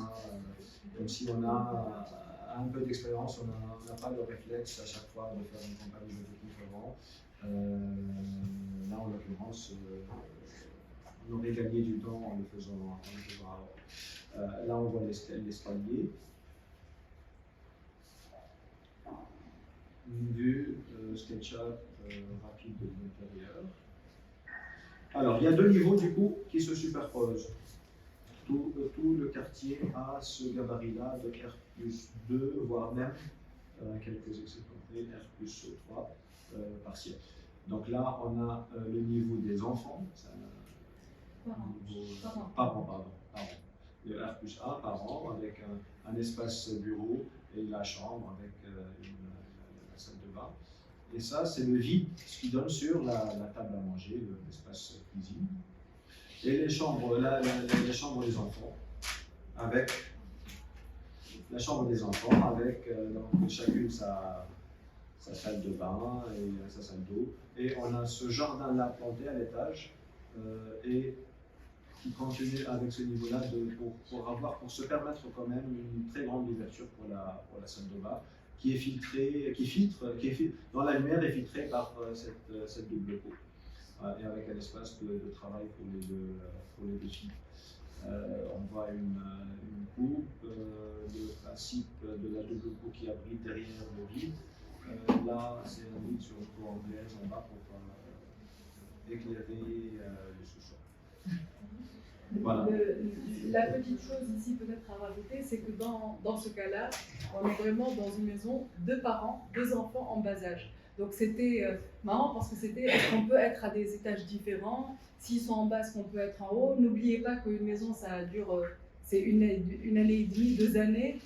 a un peu d'expérience, on n'a pas le réflexe à chaque fois de faire une compagnie de technique avant. Là, en l'occurrence, on aurait gagné du temps en le faisant avant. Là, on voit l'escalier. Une vue SketchUp rapide de l'intérieur. Alors, il y a 2 niveaux du coup qui se superposent. Tout le quartier a ce gabarit-là de R+2, voire même, quelques exceptions près, R+3 partiel. Donc là, on a le niveau des enfants, parents. Le R+1 par an, avec un espace bureau et la chambre avec la salle de bain. Et ça, c'est le vide, ce qui donne sur la table à manger, l'espace cuisine. Et les chambres, les chambres des enfants, avec la chambre des enfants, avec donc, chacune sa salle de bain et sa salle d'eau. Et on a ce jardin-là planté à l'étage et qui continue avec ce niveau-là pour se permettre quand même une très grande ouverture pour la salle de bain qui est filtrée, dans la lumière est filtrée par cette double peau. Et avec un espace de travail pour les deux filles. On voit une coupe, le principe de la double coupe qui abrite derrière le vide. Là, c'est un vide sur une cour anglaise en bas pour éclairer le sous-sol. Voilà. La petite chose ici peut-être à rajouter, c'est que dans ce cas-là, on est vraiment dans une maison, 2 parents, 2 enfants en bas âge. Donc c'était marrant parce que c'était est-ce qu'on peut être à des étages différents, s'ils sont en bas, est-ce qu'on peut être en haut. N'oubliez pas qu'une maison, ça dure, c'est une année et demie, 2 années.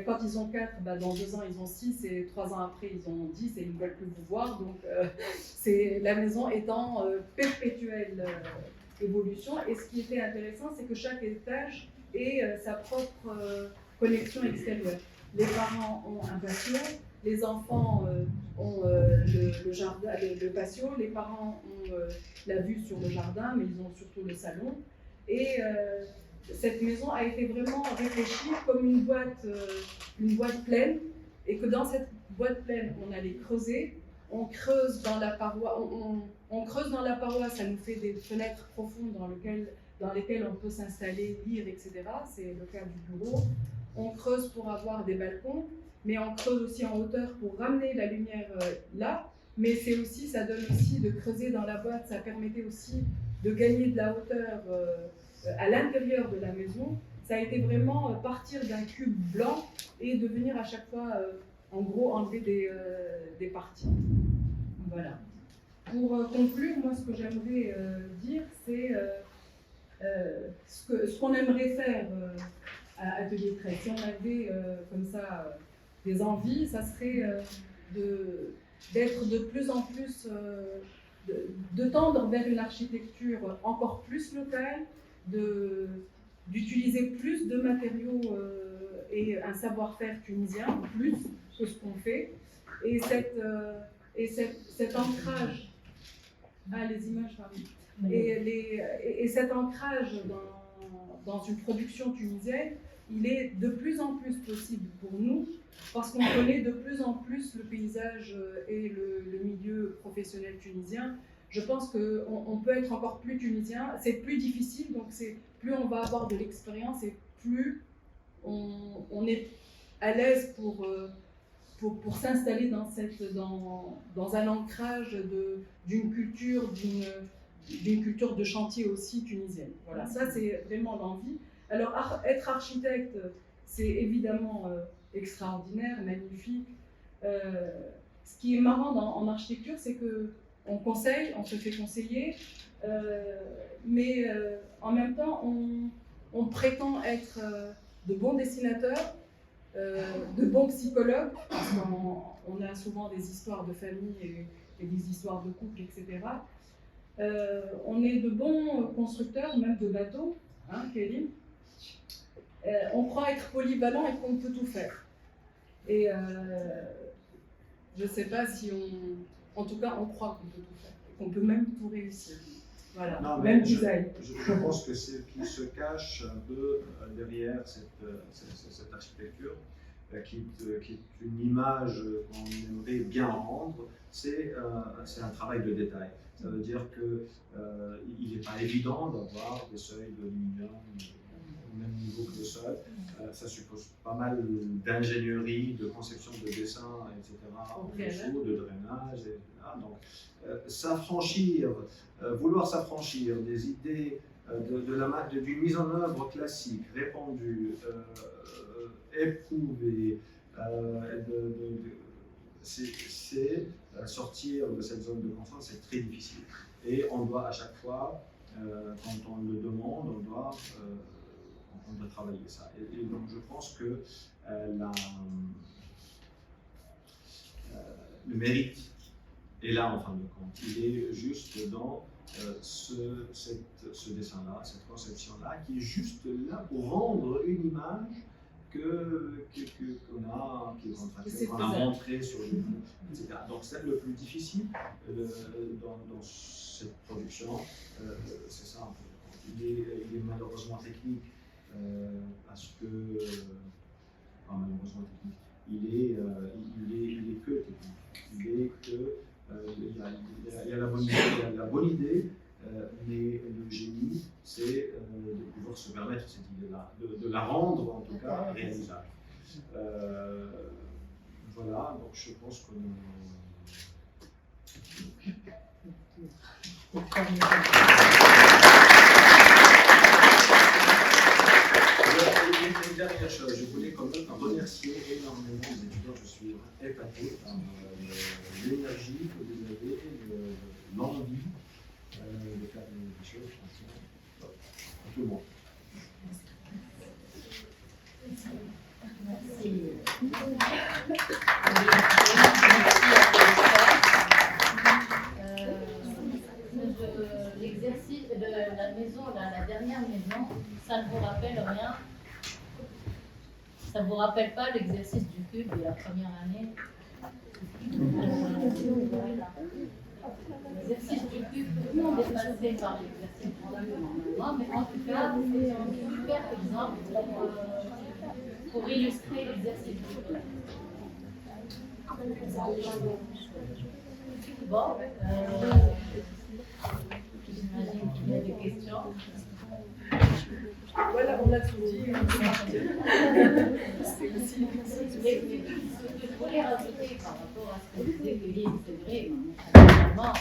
Quand ils ont 4, dans 2 ans, ils ont 6 et 3 ans après, ils ont 10 et ils ne veulent plus vous voir. Donc c'est la maison est en perpétuelle évolution. Et ce qui était intéressant, c'est que chaque étage ait sa propre connexion extérieure. Les parents ont un patio, les enfants ont le jardin, le patio, les parents ont la vue sur le jardin, mais ils ont surtout le salon. Et cette maison a été vraiment réfléchie comme une boîte pleine, et que dans cette boîte pleine, on allait creuser. On creuse dans la paroi, on creuse dans la paroi, ça nous fait des fenêtres profondes dans lesquelles on peut s'installer, lire, etc. C'est le cas du bureau. On creuse pour avoir des balcons, mais on creuse aussi en hauteur pour ramener la lumière là. Mais ça donne aussi de creuser dans la boîte, ça permettait aussi de gagner de la hauteur à l'intérieur de la maison. Ça a été vraiment partir d'un cube blanc et de venir à chaque fois, en gros, enlever des parties. Voilà. Pour conclure, moi, ce que j'aimerais dire, c'est ce qu'on aimerait faire à Atelier Trait. Si on avait comme ça des envies, ça serait d'être de plus en plus, de tendre vers une architecture encore plus locale, d'utiliser plus de matériaux et un savoir-faire tunisien, plus que ce qu'on fait. Et cet ancrage, les images, pardon. Et cet ancrage dans une production tunisienne, il est de plus en plus possible pour nous, parce qu'on connaît de plus en plus le paysage et le milieu professionnel tunisien. je pense qu'on peut être encore plus tunisien. C'est plus difficile, donc plus on va avoir de l'expérience et plus on est à l'aise pour s'installer dans un ancrage d'une culture de chantier aussi tunisienne. Voilà, ça c'est vraiment l'envie. Alors être architecte, c'est évidemment extraordinaire, magnifique. Ce qui est marrant en architecture, c'est qu'on conseille, on se fait conseiller, mais en même temps, on prétend être de bons dessinateurs, de bons psychologues, parce qu'on a souvent des histoires de famille et des histoires de couple, etc. On est de bons constructeurs, même de bateaux, hein, Kélim. On croit être polyvalent et qu'on peut tout faire. Et je ne sais pas si en tout cas, on croit qu'on peut tout faire, qu'on peut même tout réussir. Voilà, non, même design. Je pense que ce qui se cache un peu derrière cette architecture, qui est une image qu'on aimerait bien rendre, c'est un travail de détail. Ça veut dire qu'il n'est pas évident d'avoir des seuils d'aluminium au même niveau que le sol. Ça suppose pas mal d'ingénierie, de conception de dessin, etc., en dessous, de drainage, etc. Donc, vouloir s'affranchir des idées d'une mise en œuvre classique, répandue, éprouvée, c'est sortir de cette zone de confort, c'est très difficile. Et on doit à chaque fois, quand on le demande, on doit travailler ça. Et donc je pense que le mérite est là en fin de compte. Il est juste dans ce dessin-là, cette conception-là, qui est juste là pour rendre une image qu'on a montré sur le bout, etc. Donc c'est le plus difficile dans cette production, c'est ça en fait. Il est malheureusement technique parce que malheureusement technique. Il est que technique. Il est que il y a la bonne idée, mais le génie, c'est de pouvoir se permettre cette idée-là, de la rendre en tout cas réalisable. Voilà, donc je pense que une dernière chose, je voulais quand même remercier énormément les étudiants. Je suis épaté par l'énergie que vous avez, l'envie de faire des choses. À tout le monde. L'exercice de la maison, la dernière maison, ça ne vous rappelle rien? Ça ne vous rappelle pas l'exercice du cube de la première année? L'exercice du cube, tout le monde est passé par l'exercice du cube normalement, mais en tout cas, c'est un super exemple pour illustrer l'exercice du cube. Bon, j'imagine qu'il y a des questions. Voilà, on a tout dit. Ce que je voulais rajouter par rapport à ce que disait Kélim, c'est vrai, finalement,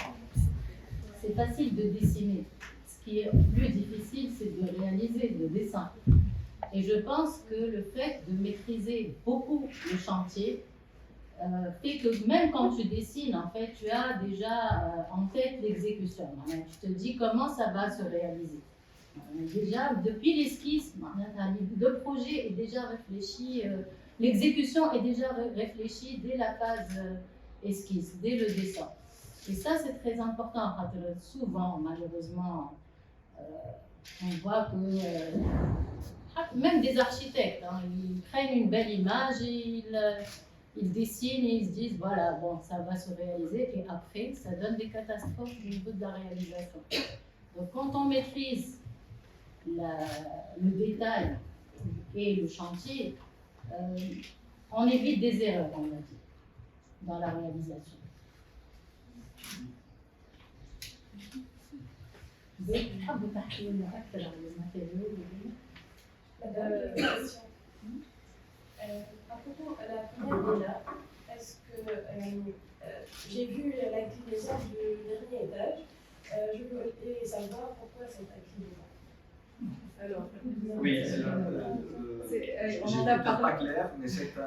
c'est facile de dessiner. Ce qui est plus difficile, c'est de réaliser le dessin. Et je pense que le fait de maîtriser beaucoup le chantier fait que même quand tu dessines, en fait, tu as déjà en tête l'exécution. Tu te dis comment ça va se réaliser. Déjà, depuis l'esquisse, le projet est déjà réfléchi, l'exécution est déjà réfléchie dès la phase esquisse, dès le dessin. Et ça, c'est très important. Souvent, malheureusement, on voit que même des architectes, ils prennent une belle image et ils dessinent et ils se disent, voilà, bon, ça va se réaliser. Et après, ça donne des catastrophes au niveau de la réalisation. Donc, quand on maîtrise le détail et le chantier, on évite des erreurs, on va dire, dans la réalisation. تحبوا تحكوا لنا أكثر عن الماتيريال Question. À propos de la première villa, est-ce que j'ai vu l'inclinaison du dernier étage, je voulais savoir pourquoi cette inclinaison. Alors, Oui, on j'ai en a peut-être pas parlé. clair, mais cette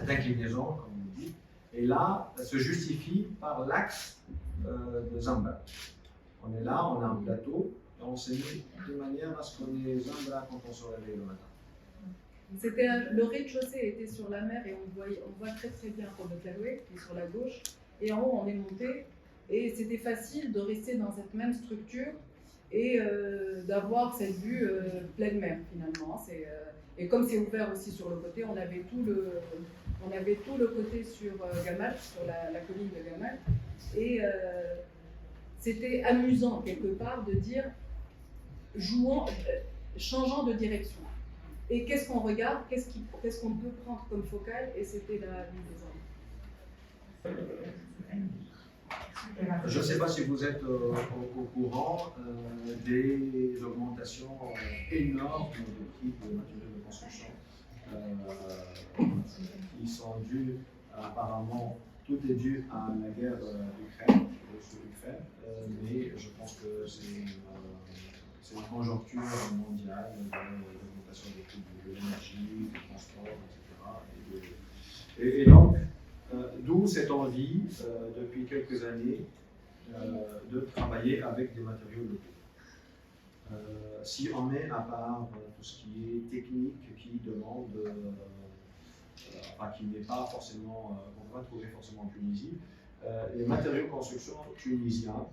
inclinaison, comme on dit, et là, se justifie par l'axe de Zambra. On est là, on a un plateau, et on s'est mis de manière à ce qu'on ait Zambra quand on se réveille le matin. Le rez-de-chaussée était sur la mer et on voit très très bien Robotalwe qui est sur la gauche. Et en haut, on est monté. Et c'était facile de rester dans cette même structure et d'avoir cette vue pleine mer finalement. Et comme c'est ouvert aussi sur le côté, on avait tout le côté sur Gamal, sur la colline de Gamal. Et c'était amusant quelque part de dire changeant de direction. Et qu'est-ce qu'on regarde, qu'est-ce qu'on peut prendre comme focale, et c'était la ville des hommes. Je ne sais pas si vous êtes au courant des augmentations énormes des prix des matériaux de construction qui sont dues, apparemment, tout est dû à la guerre d'Ukraine, mais je pense que c'est une conjoncture mondiale de l'augmentation des prix de l'énergie, du transport, etc. Et donc, d'où cette envie, depuis quelques années, de travailler avec des matériaux locaux. Si on met à part tout ce qui est technique, qui demande, qui n'est pas forcément, qu'on va trouver forcément en Tunisie, les matériaux de construction tunisiens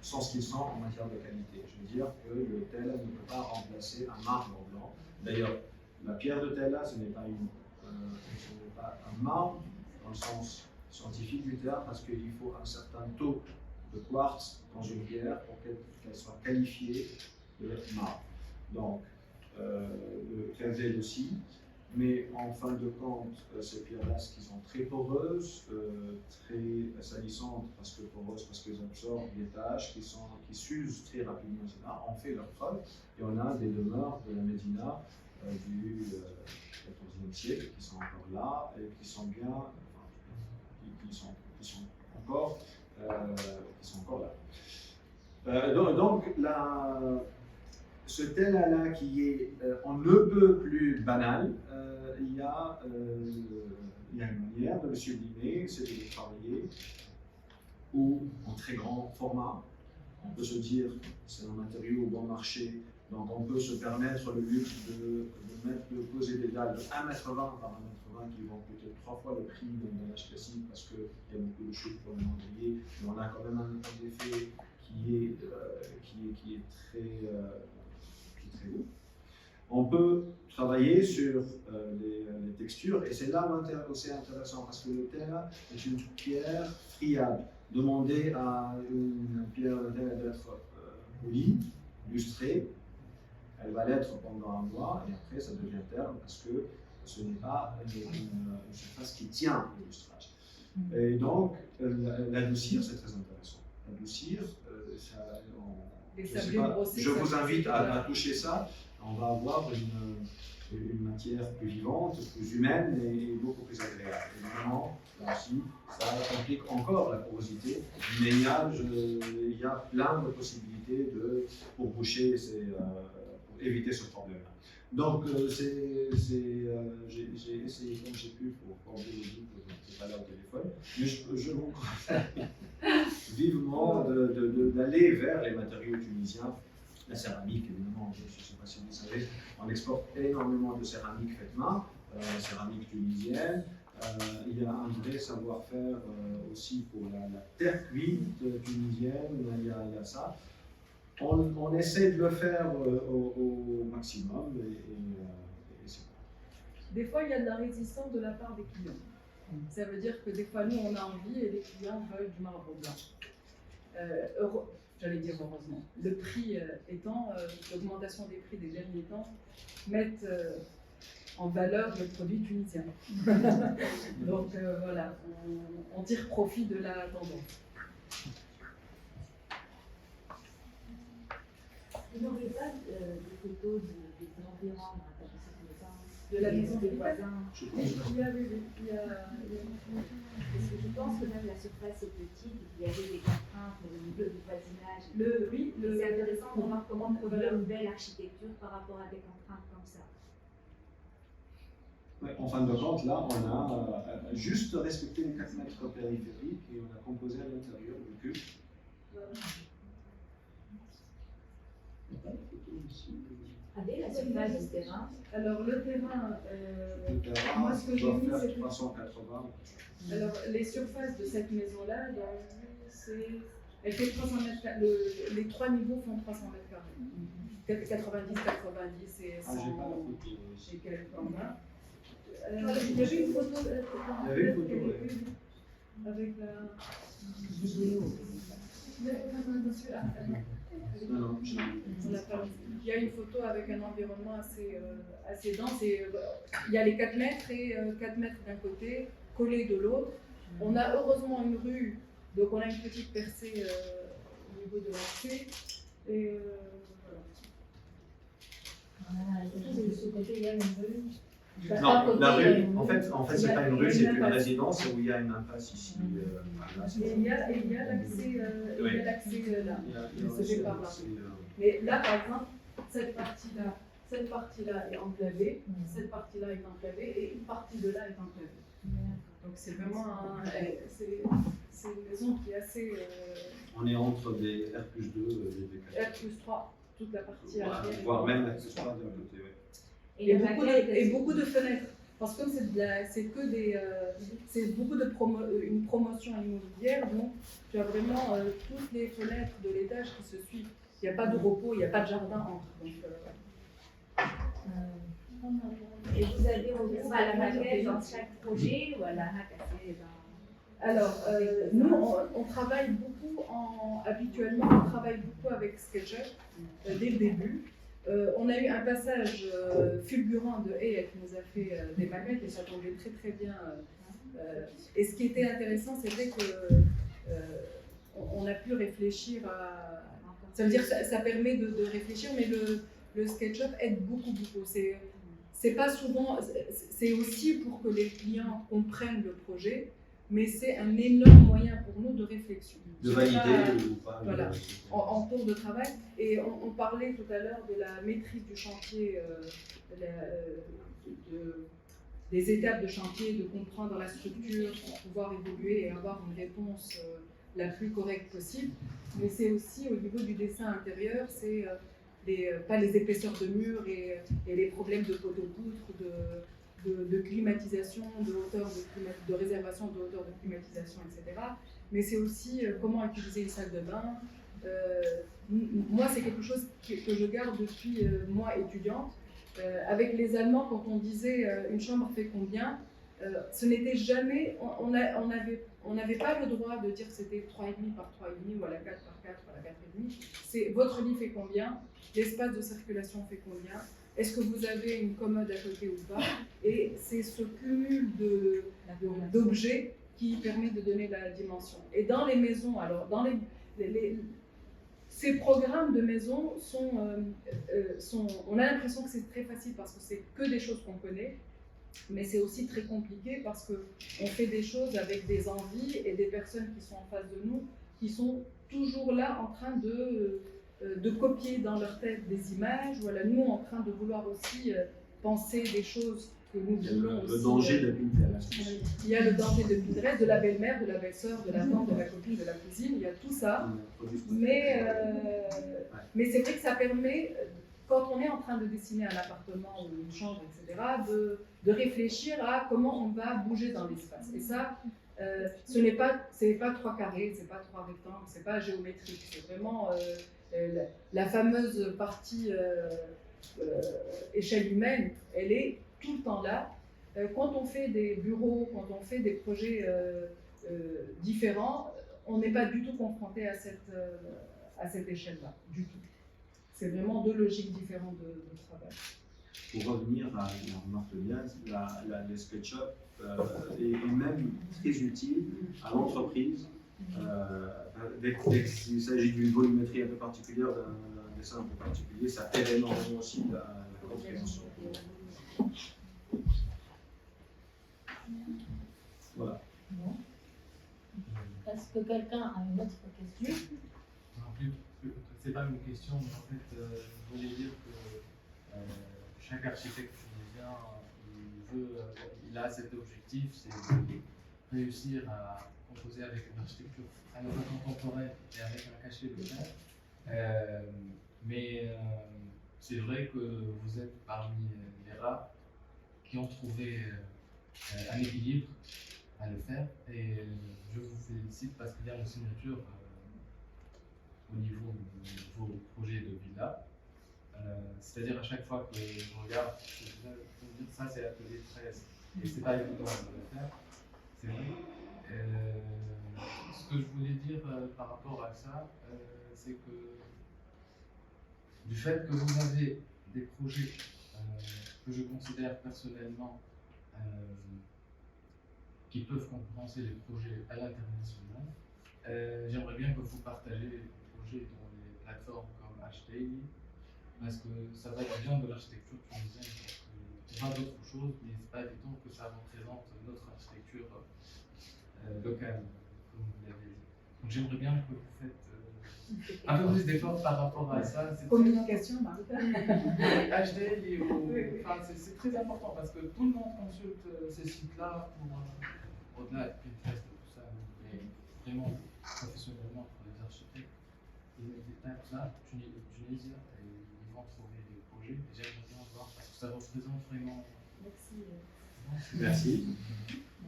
sont ce qu'ils sont en matière de qualité. Je veux dire que le Tella ne peut pas remplacer un marbre blanc. D'ailleurs, la pierre de Tella, ce n'est pas un marbre dans le sens scientifique du terme, parce qu'il faut un certain taux de quartz dans une pierre pour qu'elle soit qualifiée de marbre. Donc, le Kerzel aussi, mais en fin de compte, ces pierres-là, qui sont très poreuses, très salissantes, parce qu'elles absorbent des tâches, qui s'usent très rapidement, etc., ont fait leur preuve, et on a des demeures de la Médina du XIVe siècle qui sont encore là, et qui sont bien, qui sont encore là. Donc ce Tella-là qui est on ne peut plus banal, il y a une manière de le sublimer, c'est de le travailler ou en très grand format. On peut se dire c'est un matériau au bon marché, donc on peut se permettre le luxe de poser des dalles de 1,20 m par 1,20 m qui vont coûter 3 fois le prix d'un dallage classique parce qu'il y a beaucoup de choses pour le mandrier, mais on a quand même un effet qui est très beau. On peut travailler sur les textures, et c'est là où c'est intéressant parce que le Tella est une pierre friable. Demandez à une pierre de Tella d'être polie, lustrée, elle va l'être pendant un mois et après ça devient terne parce que ce n'est pas une surface qui tient le lustrage. Et donc l'adoucir, c'est très intéressant. L'adoucir, je vous invite à toucher ça. On va avoir une matière plus vivante, plus humaine et beaucoup plus agréable. Évidemment, là aussi, ça complique encore la porosité, mais il y a plein de possibilités pour boucher, pour éviter ce problème-là. Donc, j'ai essayé comme j'ai pu pour former le guide, je n'étais pas là au téléphone, mais je vous conseille vivement d'aller vers les matériaux tunisiens. La céramique, évidemment, je ne sais pas si vous savez, on exporte énormément de céramique faite main, céramique tunisienne. Il y a un vrai savoir-faire aussi pour la terre cuite tunisienne, il y a ça. On essaie de le faire au maximum et c'est bon. Des fois, il y a de la résistance de la part des clients. Ça veut dire que des fois, nous, on a envie et les clients veulent du marbre blanc. J'allais dire heureusement. Le prix étant, l'augmentation des prix des derniers temps mettent en valeur le produit tunisien. Donc voilà, on tire profit de la tendance. Vous n'auriez pas de photos des environs De la maison des des voisins? Il y a, oui, il y a Parce que je pense que même la surface est petite et qu'il y avait des contraintes au niveau du voisinage. C'est intéressant de voir comment produire une belle architecture par rapport à des contraintes comme ça. Ouais, en fin de compte, là, on a juste respecté les 4 mètres périphériques et on a composé à l'intérieur du cube. Avec la surface du terrain. Alors le terrain, Le terrain moi ce que j'ai doit mis faire c'est 380. alors les surfaces de cette maison-là, elle fait 300 mètres carrés, les 3 niveaux font 300 mètres carrés. 90, 90 et Ah, j'ai pas la 100 photo. et quelques en bas. Il y avait une photo Il y avait une photo, ouais. avec la... Non, non, Il y a une photo avec un environnement assez dense. Et, il y a les 4 mètres et 4 mètres d'un côté, collés de l'autre. On a heureusement une rue, donc on a une petite percée au niveau de l'accès. Et voilà. De ce côté, il y a une rue. non, la rue, il y a en fait, c'est pas une rue, c'est une résidence où il y a une impasse ici. Là, Et il y a l'accès là. il y a se fait par là. Mais là, par exemple, cette partie-là est enclavée, cette partie-là est enclavée et une partie de là est enclavée. Donc c'est vraiment c'est une maison qui est assez On est entre des R+2 et des R+3, toute la partie Voilà, arrière. voire même R+3 d'un côté, ouais. Et beaucoup de fenêtres. Parce que c'est que c'est beaucoup de une promotion immobilière, donc tu as vraiment toutes les fenêtres de l'étage qui se suivent. Il n'y a pas de repos, il n'y a pas de jardin entre. Donc, Et vous avez recours à la maquette dans chaque projet ou à la maquette dans... Alors, nous, on travaille beaucoup habituellement, on travaille beaucoup avec SketchUp dès le début. On a eu un passage fulgurant de Hay qui nous a fait des maquettes et ça tombait très très bien. Et ce qui était intéressant, c'était que on a pu réfléchir à... Ça veut dire que ça permet de réfléchir, mais le SketchUp aide beaucoup. C'est pas souvent... C'est aussi pour que les clients comprennent le projet, mais c'est un énorme moyen pour nous de réflexion. De valider ou pas. Voilà, en cours de travail. Et on parlait tout à l'heure de la maîtrise du chantier, des étapes de chantier, de comprendre la structure pour pouvoir évoluer et avoir une réponse la plus correcte possible. Mais c'est aussi au niveau du dessin intérieur, c'est pas les épaisseurs de murs et les problèmes de poteaux-poutres, de climatisation, de hauteur de réservation de hauteur de climatisation, etc. Mais c'est aussi comment utiliser une salle de bain. Moi, c'est quelque chose que je garde depuis moi étudiante. Avec les Allemands, quand on disait une chambre fait combien, ce n'était jamais, on n'avait pas le droit de dire que c'était 3,5 par 3,5 ou à la 4 par 4 ou à la 4,5. C'est votre lit fait combien, l'espace de circulation fait combien, est-ce que vous avez une commode à côté ou pas. Et c'est ce cumul d'objets qui permet de donner la dimension. Et dans les maisons, alors dans ces programmes de maison on a l'impression que c'est très facile parce que c'est que des choses qu'on connaît, mais c'est aussi très compliqué parce qu'on fait des choses avec des envies et des personnes qui sont en face de nous, qui sont toujours là en train de copier dans leur tête des images. Voilà, nous en train de vouloir aussi penser des choses que nous voulons aussi. Le danger de Pinterest. Il y a le danger de Pinterest, de la belle-mère, de la belle-sœur, de la tante, de la copine, de la cousine, il y a tout ça. Mais c'est vrai que ça permet, quand on est en train de dessiner un appartement ou une chambre, etc., de réfléchir à comment on va bouger dans l'espace. Et ça, ce n'est pas 3 carrés, c'est pas 3 rectangles, c'est pas géométrique, c'est vraiment la fameuse partie échelle humaine, elle est tout le temps là. Quand on fait des bureaux, quand on fait des projets différents, on n'est pas du tout confronté à cette échelle-là, du tout. C'est vraiment 2 logiques différentes de travail. pour revenir à la remarque de Diaz, les SketchUp est même très utile à l'entreprise. Dès qu'il s'agit d'une volumétrie un peu particulière, d'un dessin un peu particulier, ça aide énormément aussi à la compréhension. Voilà. Bon. Est-ce que quelqu'un a une autre question? C'est pas une question, mais en fait, je voulais dire que chaque architecte tunisien, il a cet objectif, c'est de réussir à composer avec une architecture à la fois contemporaine et avec un cachet local. Mais c'est vrai que vous êtes parmi les rares qui ont trouvé un équilibre à le faire, et je vous félicite parce qu'il y a une signature au niveau de vos projets de villa. C'est-à-dire à chaque fois que je regarde, je me dis ça c'est atelier 13 et c'est pas évident de le faire, c'est vrai. Ce que je voulais dire par rapport à ça, c'est que du fait que vous avez des projets que je considère personnellement qui peuvent concurrencer les projets à l'international, j'aimerais bien que vous partagez les projets dans les plateformes comme HTI, parce que ça va être bien de l'architecture tunisienne, parce qu'il y a d'autres choses, mais c'est pas évident que ça représente notre architecture locale, comme vous l'avez dit. Donc j'aimerais bien que vous faites un peu plus d'efforts par rapport à ça. Communication, Marita. HDL, enfin, c'est très important parce que tout le monde consulte ces sites-là pour au-delà de Pinterest et tout ça, mais vraiment professionnellement pour les architectes. Ils tapent ça, Tunisie, et ils vont trouver des projets. Et j'aimerais bien voir parce que ça représente vraiment. Merci. Merci. De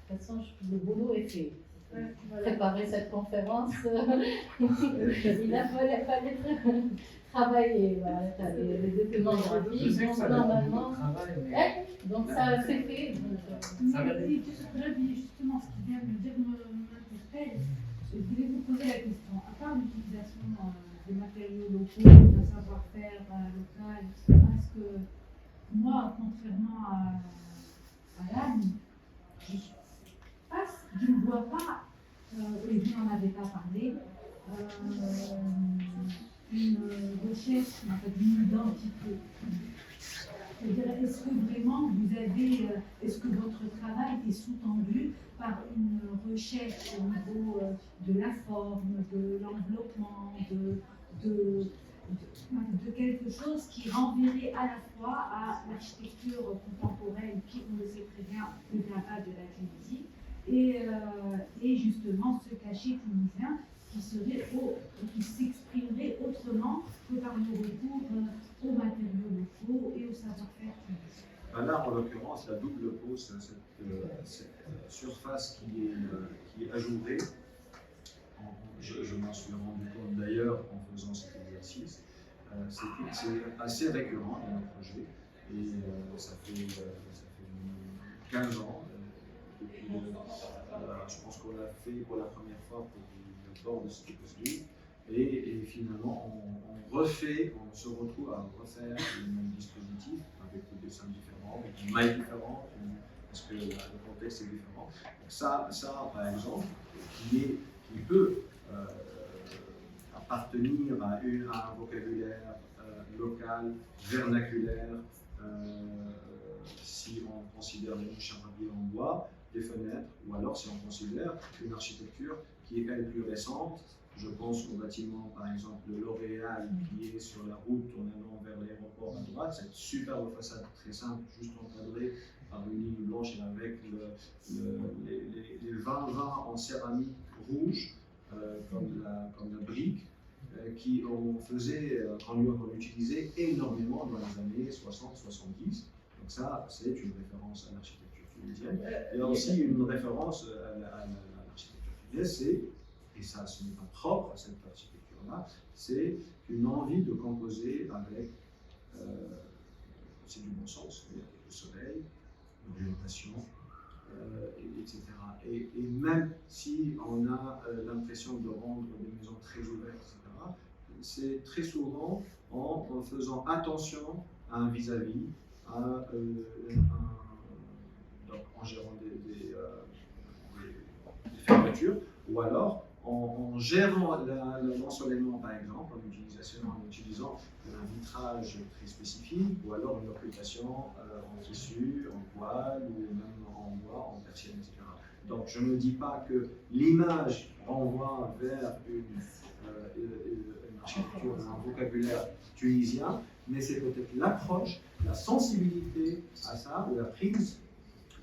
toute façon, le boulot est fait. Préparer cette conférence, il a fallu travailler, voilà, les documents graphiques, donc normalement, donc ça c'est fait. Mais justement, ce qui vient de me dire m'interpelle. Je voulais vous poser la question, à part l'utilisation des matériaux locaux, d'un savoir-faire local, etc., est-ce que moi, contrairement à l'âme, je ne vois pas, et vous n'en avez pas parlé, une recherche, en fait, d'une identité. C'est-à-dire, est-ce que vraiment vous avez, est-ce que votre travail est sous-tendu par une recherche au niveau de la forme, de l'enveloppement, de quelque chose qui renverrait à la fois à l'architecture contemporaine qui, on le sait très bien, ne vient pas de la Tunisie, et justement ce cachet tunisien qui s'exprimerait autrement que par le recours aux matériaux locaux et au savoir-faire tunisien. Là, en l'occurrence, la double pose, cette surface qui est ajourée, je m'en suis rendu compte d'ailleurs en faisant cet exercice, c'est assez récurrent dans nos projets, et ça fait 15 ans. Je pense qu'on l'a fait pour la première fois pour le bord de Skippers League, et finalement on se retrouve à refaire le même dispositif avec des dessins différents, avec des mailles différentes, parce que le contexte est différent. Donc ça par exemple, qui peut appartenir à un vocabulaire local, vernaculaire, si on considère les mouches charabillées en bois, des fenêtres, ou alors si on considère une architecture qui est elle plus récente. Je pense au bâtiment par exemple de L'Oréal qui est sur la route en allant vers l'aéroport à droite, cette superbe façade très simple, juste encadrée par une ligne blanche et avec les 20 en céramique rouge, comme la brique, qu'on utilisait énormément dans les années 60-70. Donc ça, c'est une référence à l'architecture tunisienne. Il y a aussi une référence à l'architecture tunisienne, et ça ce n'est pas propre à cette architecture-là, c'est une envie de composer avec, c'est du bon sens, avec le soleil, l'orientation, etc. Et même si on a l'impression de rendre des maisons très ouvertes, etc., c'est très souvent en faisant attention un vis-à-vis, donc en gérant des fermetures, ou alors en gérant l'ensoleillement par exemple, en utilisant un vitrage très spécifique, ou alors une occupation en tissu, en poil, ou même en bois, en persienne, etc. Donc je ne dis pas que l'image renvoie vers une architecture, un vocabulaire tunisien, mais c'est peut-être l'approche, la sensibilité à ça, ou la prise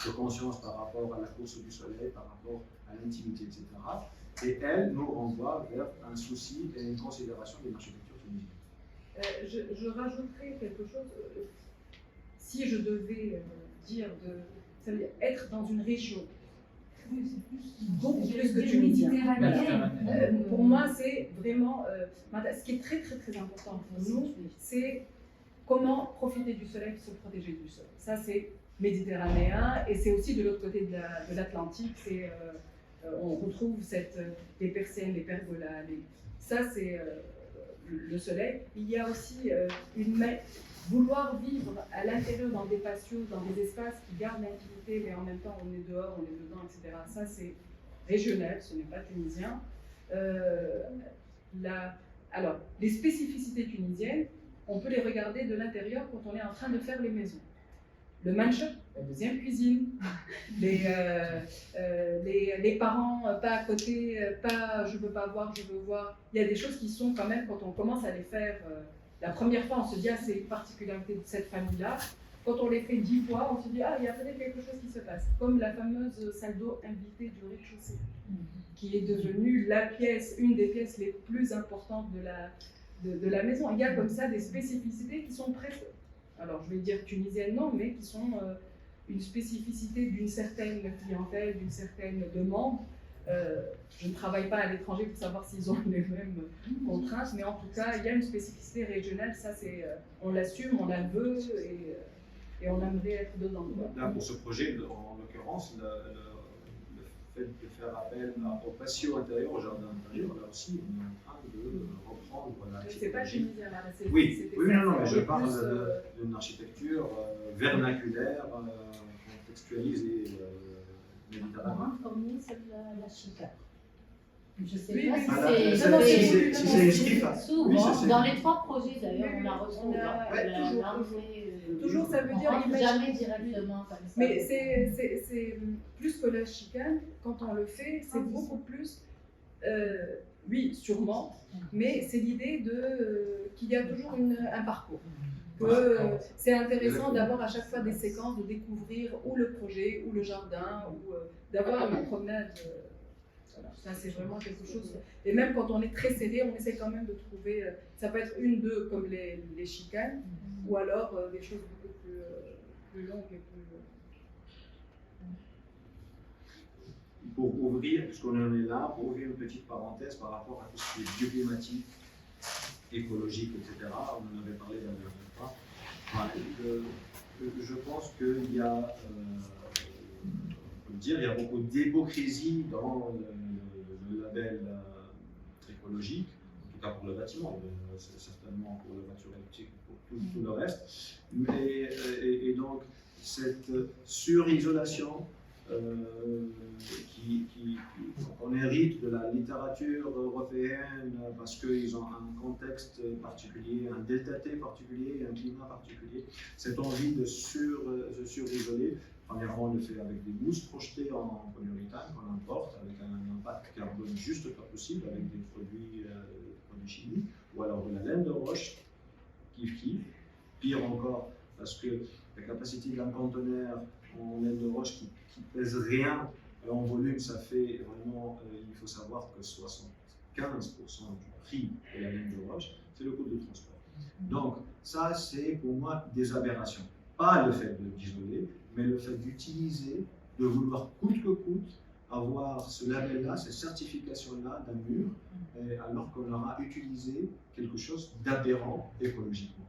de conscience par rapport à la course du soleil, par rapport à l'intimité, etc. Et elle nous renvoie vers un souci et une considération de l'architecture tunisienne. Je rajouterais quelque chose. Si je devais dire ça veut dire être dans une région Oui, c'est plus. beaucoup j'allais plus que dire tunisien. méditerranéenne. Pour moi, c'est vraiment ce qui est très très très important pour nous, c'est comment profiter du soleil, se protéger du soleil. Ça, c'est méditerranéen, et c'est aussi de l'autre côté de l'Atlantique. On retrouve les persiennes, les pergolas. Ça, c'est le soleil. Il y a aussi vouloir vivre à l'intérieur dans des patios, dans des espaces qui gardent l'intimité, mais en même temps on est dehors, on est dedans, etc. Ça, c'est régional, ce n'est pas tunisien. Alors, les spécificités tunisiennes, on peut les regarder de l'intérieur quand on est en train de faire les maisons. Le manche, la deuxième cuisine, les parents pas à côté, pas je veux pas voir, je veux voir. Il y a des choses qui sont quand même, quand on commence à les faire, la première fois on se dit ah c'est une particularité de cette famille-là. Quand on les fait 10 fois, on se dit ah il y a peut-être quelque chose qui se passe. Comme la fameuse salle d'eau invitée du rez-de-chaussée, qui est devenue une des pièces les plus importantes de la maison. Il y a comme ça des spécificités qui sont presque, alors je vais dire tunisiennes non, mais qui sont une spécificité d'une certaine clientèle, d'une certaine demande. Je ne travaille pas à l'étranger pour savoir s'ils ont les mêmes contraintes, mais en tout cas, il y a une spécificité régionale, ça c'est, on l'assume, on la veut, et on aimerait être dedans. Là, pour ce projet, en l'occurrence, le fait de faire appel au patio intérieur, au jardin intérieur, là aussi, on est en train de reprendre la c'est pas tunisien, là, c'est oui, non, mais je plus, parle d'une architecture vernaculaire, contextualisée, méditerranéenne. Comme c'est la chicane. Je sais Oui, pas oui, si voilà. c'est. Si c'est inscrit, Souvent, oui, c'est- dans les 3 projets d'ailleurs, Oui, on la retrouve. toujours, ça veut dire on rentre imaginer. jamais directement comme ça. Mais c'est plus que la chicane, quand on le fait, c'est beaucoup plus, oui, sûrement, mais c'est l'idée qu'il y a toujours un parcours. C'est intéressant d'avoir à chaque fois des séquences, de découvrir ou le projet, ou le jardin, ou d'avoir une promenade. Voilà. Ça, c'est vraiment quelque chose. Et même quand on est très serré, on essaie quand même de trouver, ça peut être 1, 2 comme les chicanes, ou alors des choses beaucoup plus longues et plus. Pour ouvrir, puisqu'on en est là, pour ouvrir une petite parenthèse par rapport à tout ce qui est bioclimatique, écologique, etc. On en avait parlé la dernière fois. Je pense qu'il y a, on peut dire, il y a beaucoup d'hypocrisie dans le label écologique, en tout cas pour le bâtiment, c'est certainement pour la voiture électrique, pour tout le reste. Et donc, cette surisolation qu'on hérite de la littérature européenne parce qu'ils ont un contexte particulier, un delta-T particulier, un climat particulier, cette envie de surisoler. Premièrement, on le fait avec des mousses projetées en polyuréthane qu'on importe avec un impact carbone juste pas possible, avec des produits chimiques, ou alors de la laine de roche, kiff. Pire encore, parce que la capacité d'un conteneur en laine de roche qui pèse rien en volume, ça fait vraiment, il faut savoir que 75% du prix de la laine de roche, c'est le coût de transport. Donc ça, c'est pour moi des aberrations. Pas le fait d'isoler, mais le fait d'utiliser, de vouloir coûte que coûte avoir ce label-là, cette certification-là d'un mur, alors qu'on aura utilisé quelque chose d'aberrant écologiquement.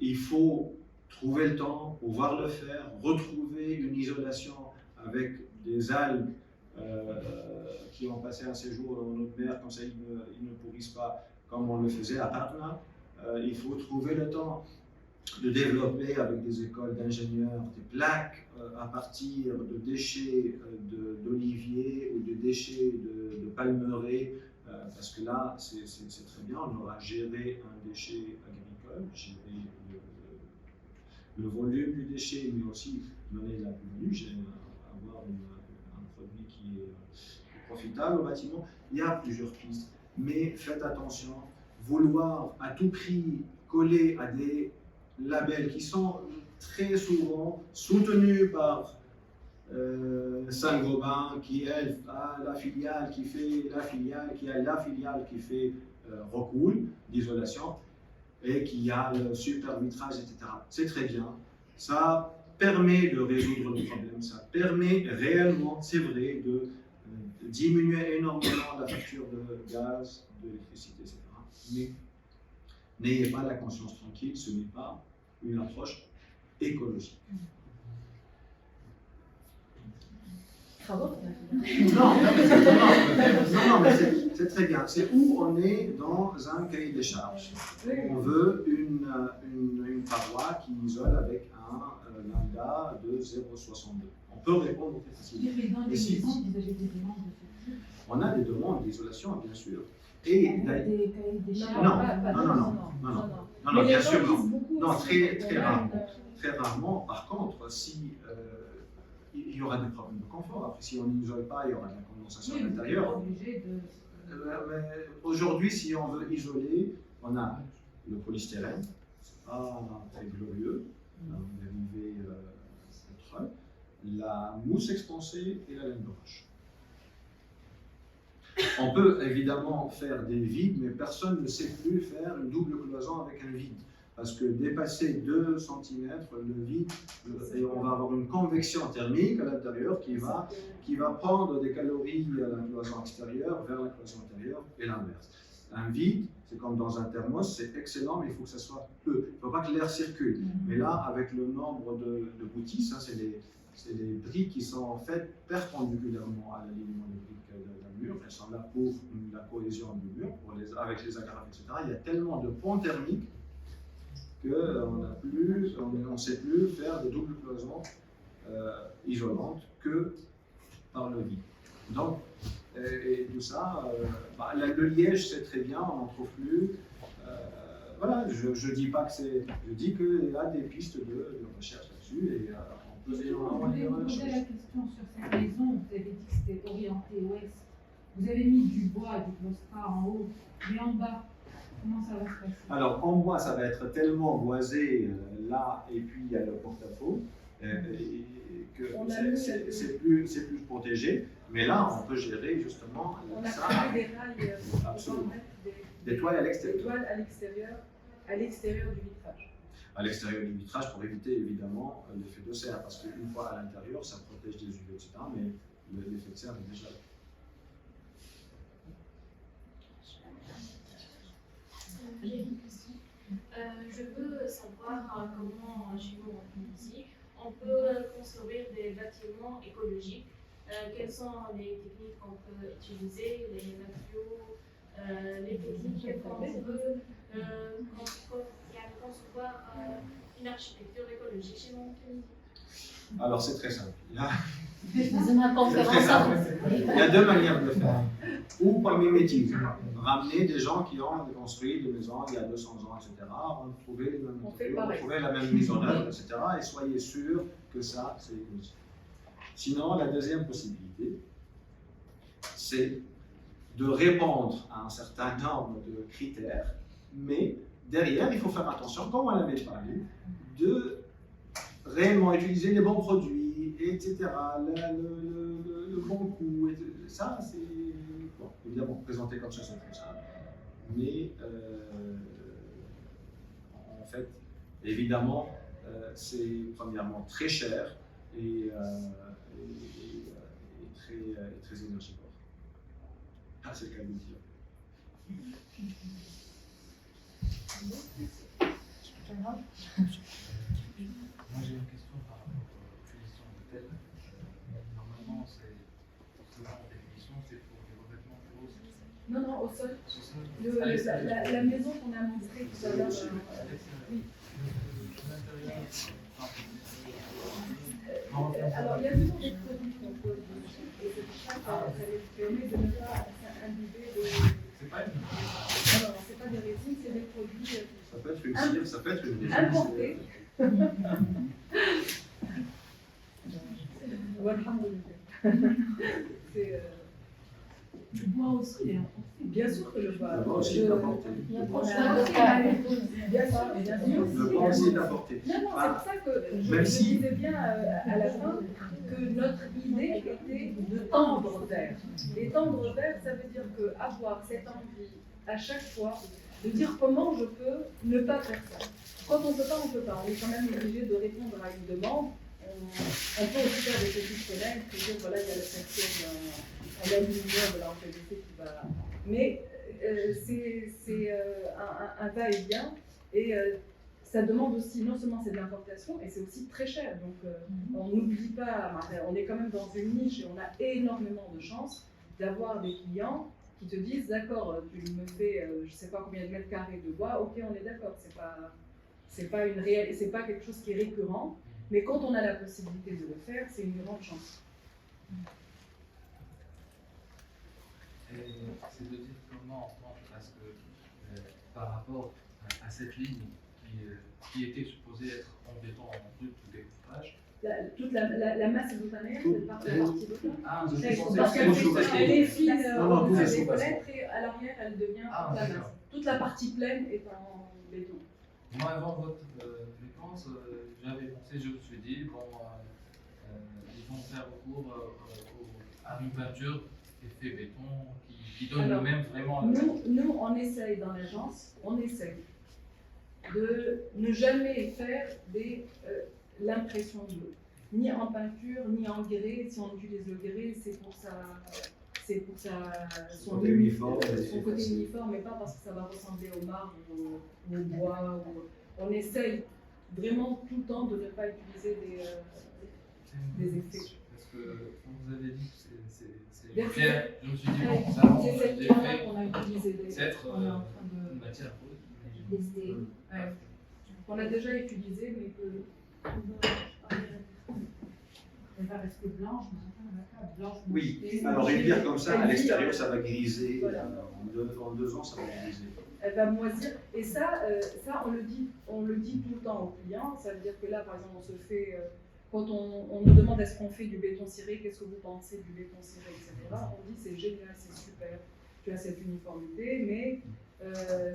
Il faut trouver le temps, pouvoir le faire, retrouver une isolation avec des algues qui ont passé un séjour dans notre mer, comme ça ils ne pourrissent pas comme on le faisait à Tacna. Il faut trouver le temps de développer avec des écoles d'ingénieurs des plaques à partir de déchets d'olivier ou de déchets de palmeraie, parce que là, c'est très bien, on aura géré un déchet agricole, géré le volume du déchet, mais aussi donner de la plus-value, avoir un produit qui est profitable au bâtiment. Il y a plusieurs pistes, mais faites attention, vouloir à tout prix coller à des labels qui sont très souvent soutenus par Saint-Gobain, qui elle a la filiale qui fait la filiale, qui a la filiale qui fait recoul d'isolation et qui a le super vitrage, etc. C'est très bien. Ça permet de résoudre le problème, ça permet réellement, c'est vrai, de diminuer énormément la facture de gaz, d'électricité, etc. Mais n'ayez pas la conscience tranquille, ce n'est pas une approche écologique. Bravo. Non, mais c'est très bien. C'est où on est dans un cahier des charges. On veut une paroi qui isole avec un lambda de 0,62. On peut répondre très facilement. Mais dans les si, maisons, vous avez des demandes de ce type. on a des demandes d'isolation, bien sûr. Et Des cahiers des charges. non, bien sûr, non. Non, très rarement. Très rarement. Par contre, si il y aura des problèmes de confort. Après, si on n'isole pas, il y aura de la condensation à l'intérieur. Aujourd'hui, si on veut isoler, on a le polystyrène, c'est pas très glorieux, un dérivé pétrole, la mousse expansée et la laine de roche. On peut évidemment faire des vides, mais personne ne sait plus faire une double cloison avec un vide. Parce que dépasser 2 cm, le vide, et on va avoir une convection thermique à l'intérieur qui va prendre des calories à la cloison extérieure vers la cloison intérieure et l'inverse. Un vide, c'est comme dans un thermos, c'est excellent, mais il faut que ça soit peu. Il ne faut pas que l'air circule. Mais là, avec le nombre de boutisses, hein, c'est les briques qui sont faites perpendiculairement à l'alignement des briques d'un mur. Elles sont là pour la cohésion du mur, avec les agrafes, etc. Il y a tellement de ponts thermiques qu'on ne sait plus faire de double cloison isolante que par le vide. Donc, et tout ça, le liège c'est très bien, on n'en trouve plus. Voilà, je dis pas que c'est. Je dis qu'il y a des pistes de recherche là-dessus et on peut Justement, je voulais vous poser la question sur cette maison. Vous avez dit que c'était orienté ouest. Vous avez mis du bois, du claustrat en haut, mais en bas. Comment ça va se passer? Alors, en bois, ça va être tellement boisé là, et puis il y a le porte-à-faux, que c'est plus protégé. Mais là, on peut gérer justement on a ça. créé des rails pour Absolument. mettre Des toiles à des l'extérieur. toiles à l'extérieur du vitrage. À l'extérieur du vitrage pour éviter évidemment l'effet de serre, parce qu'une fois à l'intérieur, ça protège des UV, etc. Mais l'effet de serre est déjà là. J'ai une question. Je veux savoir comment, chez nous en Tunisie, on peut construire des bâtiments écologiques. Quelles sont les techniques qu'on peut utiliser, les matériaux, les techniques qu'on veut concevoir une architecture écologique chez nous en Tunisie? Alors c'est très simple. Dans ma conférence, Il y a deux manières de le faire. Ou par mimétisme, ramener des gens qui ont construit des maisons il y a 200 ans, etc. Retrouver les mêmes matériaux, retrouver la même mise en œuvre, etc. Et soyez sûr que ça, c'est écologique. Sinon, la deuxième possibilité, c'est de répondre à un certain nombre de critères, mais derrière, il faut faire attention, comme on l'avait parlé, de réellement utiliser les bons produits, etc., le bon coût, ça, c'est bon, évidemment présenté comme ça, c'est comme ça. Mais en fait, évidemment, c'est premièrement très cher et très énergivore. Ah, c'est le cas de le dire. Moi j'ai une question par rapport aux finitions d'hôtel. Normalement, c'est selon la définition, c'est pour des revêtements pour eux. Non, au sol. C'est ça. La maison qu'on a montrée tout à l'heure. Oui. l'intérieur. Alors, il y a toujours des produits qu'on pose dessus, et c'est pour ça que ça les permet de ne pas imbiber des. C'est pas une. Non, c'est pas des résines, c'est des produits Ça peut être une cire, ça peut être une résine. importés. Walhamdulillah. C'est. Le bois aussi est important. Bien sûr que le bois. Le bois aussi est apporté. Il y a On trop de a- choix de faire. Bien sûr, bien sûr. Le bois aussi est apporté. Non, non, c'est pour ça que je Même si- disais bien à la fin que notre idée était de tendre vers. Et tendre vers, ça veut dire que avoir cette envie à chaque fois de dire comment je peux ne pas faire ça. Quand on ne peut pas, on ne peut pas. On est quand même obligé de répondre à une demande. On peut aussi faire des petites fenêtres, dire voilà, il y a le secteur en aluminium, là, en PVC qui va. Mais c'est un va-et-vient. Et ça demande aussi, non seulement c'est de l'importation, et c'est aussi très cher. Donc on n'oublie pas, on est quand même dans une niche et on a énormément de chance d'avoir des clients qui te disent d'accord, tu me fais je sais pas combien de mètres carrés de bois, ok, on est d'accord, c'est pas quelque chose qui est récurrent, mais quand on a la possibilité de le faire, c'est une grande chance. Et c'est de dire comment, parce que par rapport à cette ligne qui était supposée être en béton en brut ou découpage. Toute la masse boutanière, c'est la partie béton. Ah, Parce je qu'elle est fine, Non, on tout fait est des sous-passé. fenêtres et à l'arrière, elle devient Ah, toute la d'accord. masse. Toute la partie pleine est en béton. Moi, avant votre réponse, j'avais pensé, je me suis dit, bon, ils vont faire recours à une peinture effet béton qui donne Alors, le même vraiment. Nous, on essaye dans l'agence, on essaye de ne jamais faire l'impression bleue, ni en peinture, ni en grès. Si on utilise le grès, c'est pour son Côté uniforme, son côté uniforme, mais pas parce que ça va ressembler au marbre ou au bois. On essaye vraiment tout le temps de ne pas utiliser des effets. Parce que, comme vous avez dit, c'est Bien clair. Je me suis dit, Ouais, bon, ça, on c'est cette l'a pierre-là fait. qu'on a utilisée. Peut-être On est en train de. une matière brute. Tester. Ouais. On a déjà utilisé, mais que. Elle va rester blanche, mais enfin, blanche. Oui, Et alors une bière comme ça, à elle l'extérieur, vit, ça va griser. Voilà. En deux ans, ça va griser. Elle va moisir. Et ça, on le dit tout le temps aux clients. Ça veut dire que là, par exemple, on se fait. Quand on nous demande est-ce qu'on fait du béton ciré, qu'est-ce que vous pensez du béton ciré, etc. On dit c'est génial, c'est super. Tu as cette uniformité, mais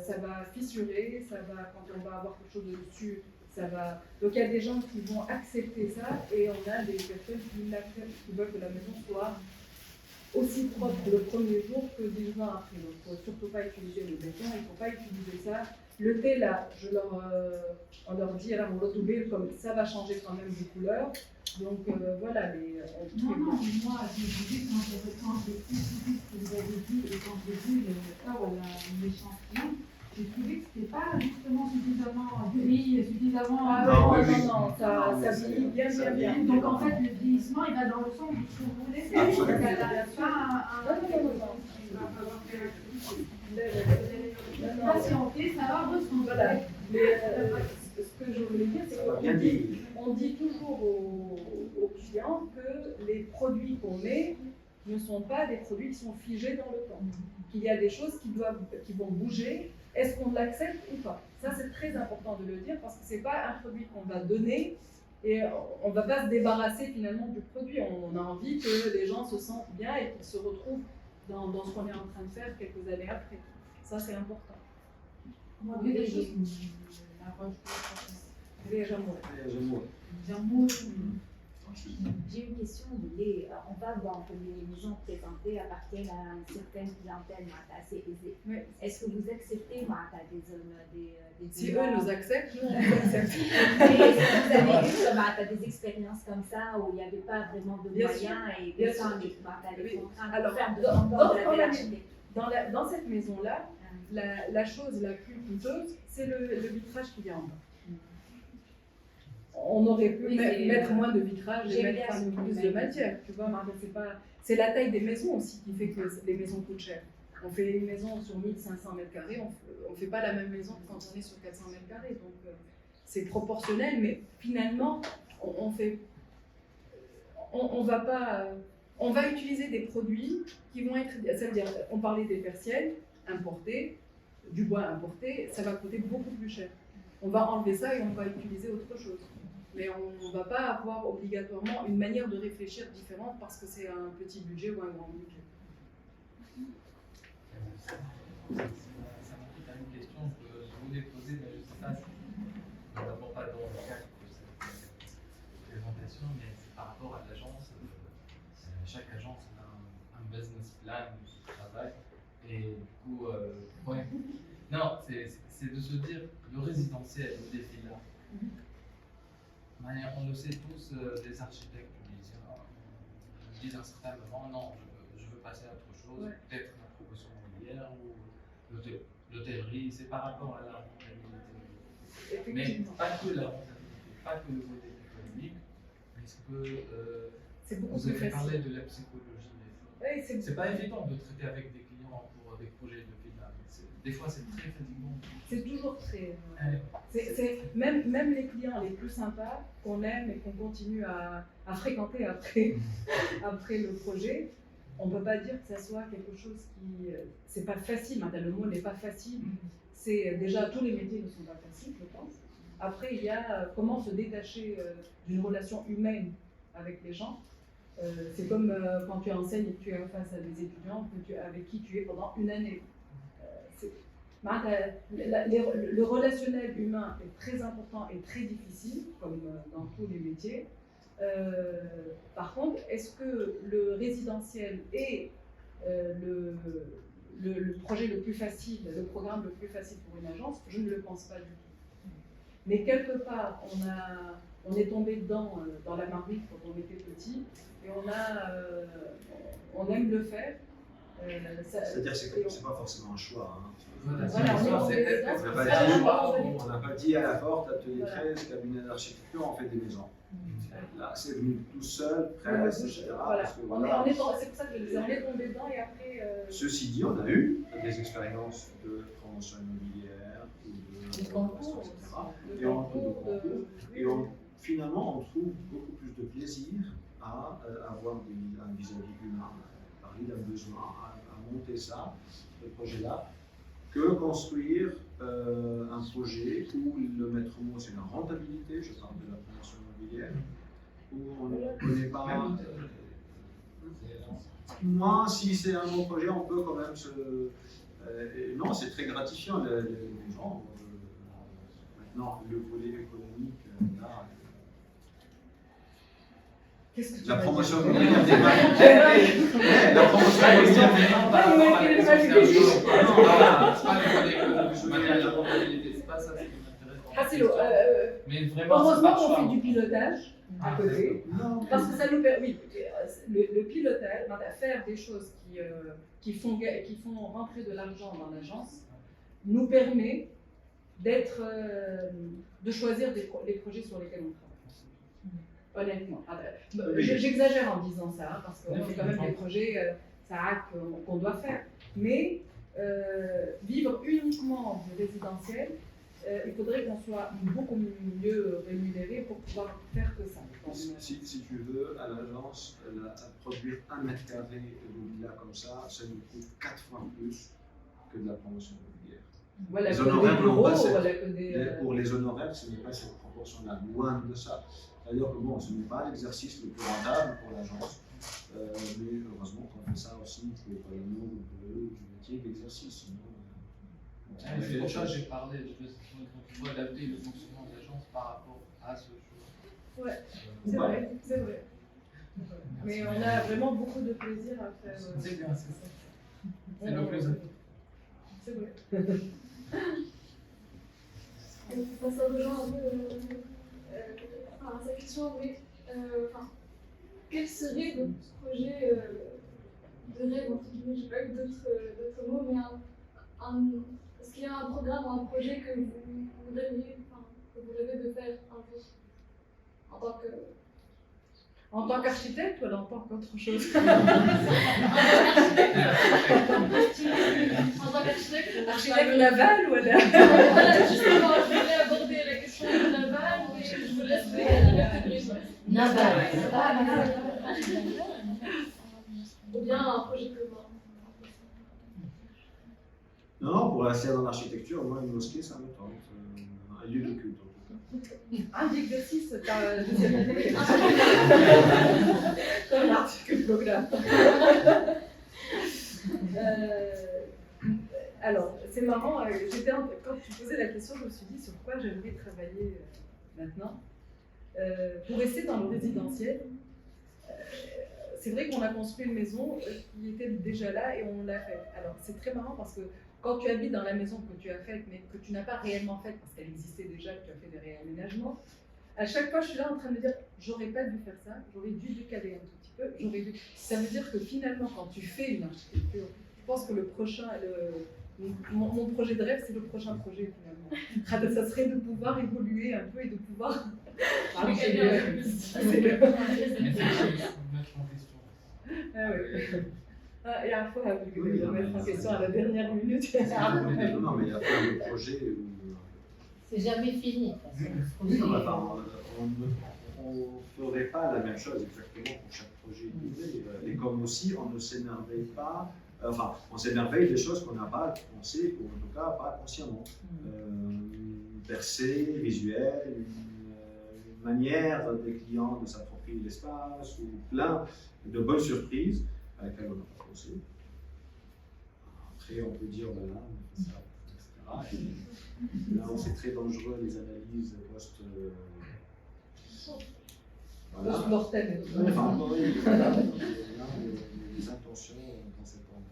ça va fissurer, ça va, quand on va avoir quelque chose de dessus, ça va. Donc il y a des gens qui vont accepter ça et on a des personnes qui l'acceptent, qui veulent que la maison soit aussi propre le premier jour que 10 ans après. Donc il ne faut surtout pas utiliser le béton, il ne faut pas utiliser ça. Le thé là, on leur dit alors comme ça va changer quand même de couleur. Donc voilà, Non, non, mais moi, j'ai vu quand j'ai écouté ce que vous avez dit et quand j'ai vu l'échantillon, j'ai trouvé que c'était pas justement suffisamment gris, suffisamment. non, oui, oui. non, ça vieillit bien, Ça bien, bien. vieillit. Donc en fait, le vieillissement, il va dans le sens de ce que vous voulez faire. Absolument. Donc, elle a pas patienter, ça va ressembler. Voilà. Mais ce que je voulais dire, c'est Ça va bien dire. qu'on dit toujours aux clients que les produits qu'on met ne sont pas des produits qui sont figés dans le temps. Qu'il y a des choses qui vont bouger. Est-ce qu'on l'accepte ou pas? Ça, c'est très important de le dire parce que ce n'est pas un produit qu'on va donner et on ne va pas se débarrasser finalement du produit. On a envie que les gens se sentent bien et qu'ils se retrouvent dans ce qu'on est en train de faire quelques années après. Ça, c'est important. Moi, oui, des choses qui Les jamours. J'ai une question. On va voir que les maisons présentées appartiennent à une certaine clientèle assez aisée. Oui. Est-ce que vous acceptez des Si eux nous acceptent, nous on accepte. Est-ce que vous avez eu des expériences comme ça où il n'y avait pas vraiment de Bien moyens et bien que sans sûr. des Oui. contraintes Alors, pour faire de dans la belle architecture? Dans cette maison-là, la chose la plus coûteuse, c'est le vitrage qui vient en bas. On aurait pu Oui, mettre moins de vitrage et j'ai mettre bien un peu ce plus que de vous m'avez matière. Tu vois, c'est la taille des maisons aussi qui fait que les maisons coûtent cher. On fait une maison sur 1500 mètres carrés, on ne fait pas la même maison que quand on est sur 400 mètres carrés. Donc, c'est proportionnel, mais finalement, on va pas, on va utiliser des produits qui vont être, ça veut dire, on parlait des persiennes importées, du bois importé, ça va coûter beaucoup plus cher. On va enlever ça et on va utiliser autre chose. Mais on ne va pas avoir obligatoirement une manière de réfléchir différente parce que c'est un petit budget ou un grand budget. Ça m'inquiète à une question que je voulais poser, mais je ne sais pas si d'abord pas dans le cadre de cette présentation, mais c'est par rapport à l'agence. Chaque agence a un business plan de travail. Et du coup, ouais. Non, c'est de se dire le résidentiel, le défi là. On le sait tous, les architectes disent à un certain moment, non, je veux passer à autre chose, peut-être la promotion immobilière ou l'hôtellerie, c'est par rapport à la rentabilité. Mais pas que la rentabilité, pas que le volet économique, mais est-ce que C'est beaucoup vous plus avez parlé facile. de la psychologie des fois. Oui, C'est pas évident de traiter avec des clients pour des projets de villa. Des fois, c'est très fatigant. c'est toujours très. Ouais. Même les clients les plus sympas qu'on aime et qu'on continue à fréquenter après le projet, on ne peut pas dire que ça soit quelque chose qui. C'est pas facile, le mot n'est pas facile. C'est déjà, tous les métiers ne sont pas faciles, je pense. Après, il y a comment se détacher d'une relation humaine avec les gens. C'est comme quand tu enseignes et que tu es en face à des étudiants avec qui tu es pendant une année. Le relationnel humain est très important et très difficile, comme dans tous les métiers. Par contre, est-ce que le résidentiel est le projet le plus facile, le programme le plus facile pour une agence? Je ne le pense pas du tout. Mais quelque part, on est tombé dedans dans la marmite quand on était petit, et on aime le faire. C'est-à-dire que c'est pas forcément un choix. Hein. Voilà, On n'a pas dit à la porte, atelier 13, cabinet d'architecture, on fait des maisons. Là, c'est venu tout seul, presse, etc. Voilà. Parce que, C'est voilà, pour ça que je disais, on est tombé dedans et après. Ceci dit, on a eu des expériences de promotion immobilière ou de Les concours, etc. Et finalement, on trouve beaucoup plus de plaisir à avoir un vis-à-vis humain, à parler d'un besoin, à monter ça, ce projet-là, que construire un projet où le maître mot c'est la rentabilité, je parle de la promotion immobilière, où on ne connaît pas. Moi, si c'est un bon projet, on peut quand même se. Non, c'est très gratifiant, les gens. Maintenant, le volet économique, là. Qu'est-ce que tu La vas promotion dire immobilière des balles. La promotion immobilière. Par rapport à la socialisation. Non, c'est pas le volet économique, je veux dire la rentabilité, c'est pas ça ce qui m'intéresse. Hassilo, Mais vraiment, c'est heureusement pas qu'on choix. fait du pilotage à côté, parce que ça nous permet, oui, le pilotage, faire des choses qui font rentrer de l'argent dans l'agence, nous permet de choisir les projets sur lesquels on travaille. Honnêtement. J'exagère en disant ça, parce qu'on fait quand même des projets qu'on doit faire. Mais vivre uniquement du résidentiel, il faudrait qu'on soit beaucoup mieux rémunéré pour pouvoir faire que ça. Si tu veux, à l'agence, produire 1 mètre carré de villa comme ça nous coûte 4 fois plus que de la promotion immobilière. Voilà, Les que des honoraires bureaux, n'ont pas cette- voilà, que des. Pour les honoraires, ce n'est pas cette proportion-là, loin de ça. C'est-à-dire que bon, ce n'est pas l'exercice le plus rentable pour l'agence, mais heureusement qu'on fait ça aussi pour l'amour du métier d'exercice. C'est pour ça que j'ai parlé, je dois adapter le fonctionnement de l'agence par rapport à ce choix. Ouais, c'est vrai, c'est vrai. Mais on a vraiment beaucoup de plaisir à faire. C'est bien, c'est ça. C'est le plus important. C'est vrai. Ça rejoint un peu sa question, mais quel serait votre projet de rêve, entre guillemets, je n'ai pas eu d'autres mots, mais est-ce qu'il y a un programme ou un projet que vous rêvez de faire un jour en tant qu'architecte ou en tant qu'autre chose? En tant qu'architecte, Architecte naval ou voilà, justement, je voulais aborder la question de naval. Ou bien un projet commun. Non, pour rester dans l'architecture, moi, une mosquée, ça me tente. Un lieu de culte, en tout cas. Un d'exercice par la deuxième année. Comme l'article programme. Alors, c'est marrant, quand tu posais la question, je me suis dit sur quoi j'aimerais travailler maintenant. Pour rester dans le résidentiel, c'est vrai qu'on a construit une maison qui était déjà là et on l'a faite. Alors, c'est très marrant parce que quand tu habites dans la maison que tu as faite, mais que tu n'as pas réellement faite parce qu'elle existait déjà, que tu as fait des réaménagements, à chaque fois, je suis là en train de me dire, j'aurais pas dû faire ça, j'aurais dû décaler un tout petit peu, Ça veut dire que finalement, quand tu fais une architecture, je pense que le prochain, mon projet de rêve, c'est le prochain projet finalement. Ça serait de pouvoir évoluer un peu et de pouvoir. C'est le mettre en question. Ah oui. Ah, et à la fois, vous le remettre en question à la dernière minute. Non, mais il y a plein de projets où. C'est jamais fini. Oui, non, enfin, on ne ferait pas la même chose exactement pour chaque projet. Et comme aussi, on ne s'émerveille pas. Enfin, on s'émerveille des choses qu'on n'a pas pensées, ou en tout cas pas consciemment. Une percée visuelle, une manière des clients de s'approprier l'espace, ou plein de bonnes surprises à laquelle on n'a pas pensé. Après, on peut dire, voilà, on fait ça, etc. Et là où c'est très dangereux, les analyses post. Voilà. Post-mortem. Enfin, oui, voilà, les intentions dans cette ordre.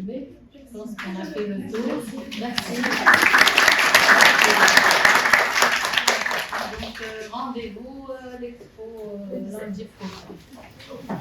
Mais je pense qu'on a fait le tour. Merci. Donc, rendez-vous l'expo lundi prochain.